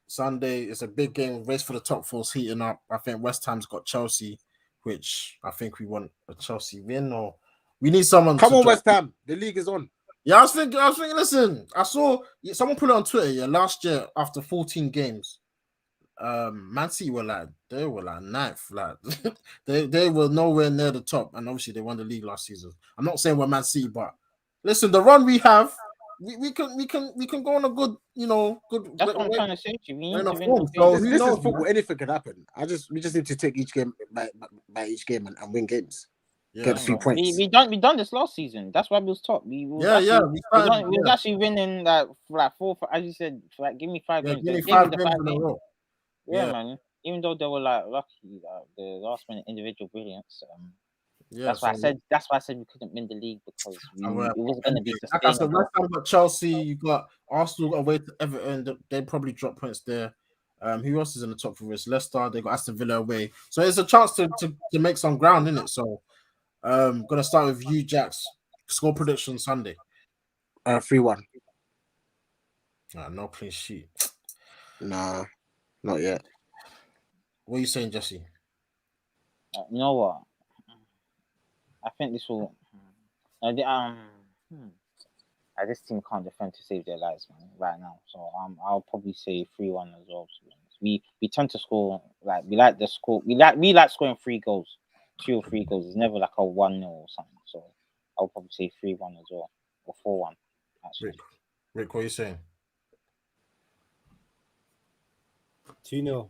Sunday is a big game. Race for the top four's heating up. I think West Ham's got Chelsea, which I think we want a Chelsea win, or we need someone. Come on, West Ham. The league is on. Yeah, I was thinking. Listen, I saw someone put it on Twitter. Yeah, last year after 14 games, Man City were like ninth. Like they were nowhere near the top, and obviously they won the league last season. I'm not saying we're Man City, but listen, the run we have, we can go on a good, good. That's what I'm trying to say to you. We need to win. So this is football. Anything can happen. We just need to take each game by each game and win games. Yeah, get a few points. We done this last season. That's why we was top. We was actually winning like 4. As you said, like give me 5 games. Give me 5 games in a row. Yeah, man. Even though they were like lucky, the last minute individual brilliance. That's why I said we couldn't win the league because it was going to be sustainable. Like I said, West Ham got Chelsea. You got Arsenal away to Everton. They probably drop points there. Who else is in the top 4? It's Leicester. They got Aston Villa away, so it's a chance to make some ground in it. So, gonna start with you, Jax. Score prediction Sunday. 3-1. No clean sheet. Nah, not yet. What are you saying, Jesse? You know what? I think this will. This team can't defend to save their lives, man, right now. So I'll probably say 3-1 as well. We tend to score we like the score. We like scoring 3 goals, 2 or 3 goals. It's never like a 1-0 or something. So I'll probably say 3-1 as well, or 4-1. Actually, Rick, what are you saying? 2-0.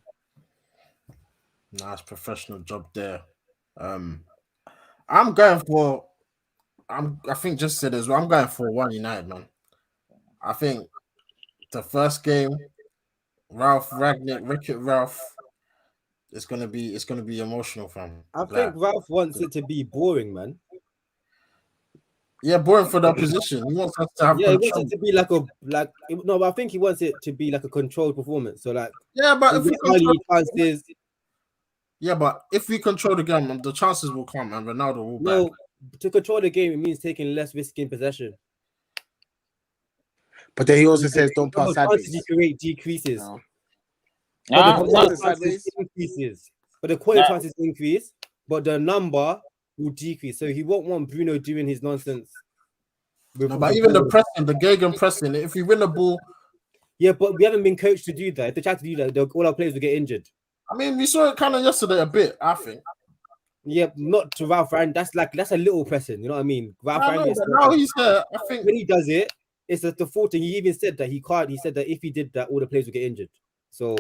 Nice professional job there. I'm going for. I think just said as well. I'm going for 1 United, man. I think the first game, Ralf Rangnick, Ralf, it's gonna be emotional for him. I think Ralf wants it to be boring, man. Yeah, boring for the opposition. He wants us to have control. He wants it to be but I think he wants it to be like a controlled performance. So but if we control the game, the chances will come and Ronaldo will back. To control the game, it means taking less risk in possession. But then he also says don't pass sideways. You create decreases. No. Increases. But the quality chances increase, but the number will decrease. So he won't want Bruno doing his nonsense. But even the pressing, the Gegen pressing, if you win the ball. Yeah, but we haven't been coached to do that. If they try to do that, all our players will get injured. I mean, we saw it kind of yesterday a bit, I think. Yeah, not to Ralf Rangnick. That's a little pressing. You know what I mean? Ralf I know, Rangnick. but now he's here. I think. When he does it, it's the fault. And he even said that he can't. He said that if he did that, all the players would get injured. So,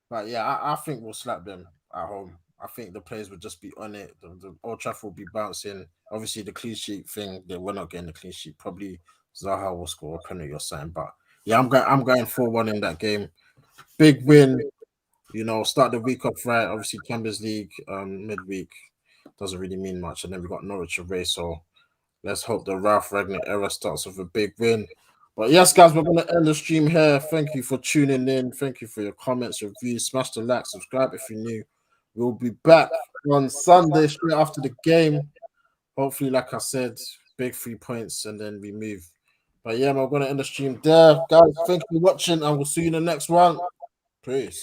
But yeah, I think we'll slap them at home. I think the players would just be on it. The Old Trafford will be bouncing. Obviously, the clean sheet thing, we're not getting the clean sheet. Probably Zaha will score a penalty or something. But yeah, I'm going 4-1 in that game. Big win. You know, start the week off right. Obviously, Champions League midweek doesn't really mean much, and then we got Norwich away. So let's hope the Ralf Rangnick era starts with a big win. But yes, guys, we're going to end the stream here. Thank you for tuning in. Thank you for your comments, your views. Smash the like, subscribe if you're new. We'll be back on Sunday straight after the game. Hopefully, like I said, big 3 points and then we move. But yeah, we're going to end the stream there. Guys, thank you for watching and we'll see you in the next one. Peace.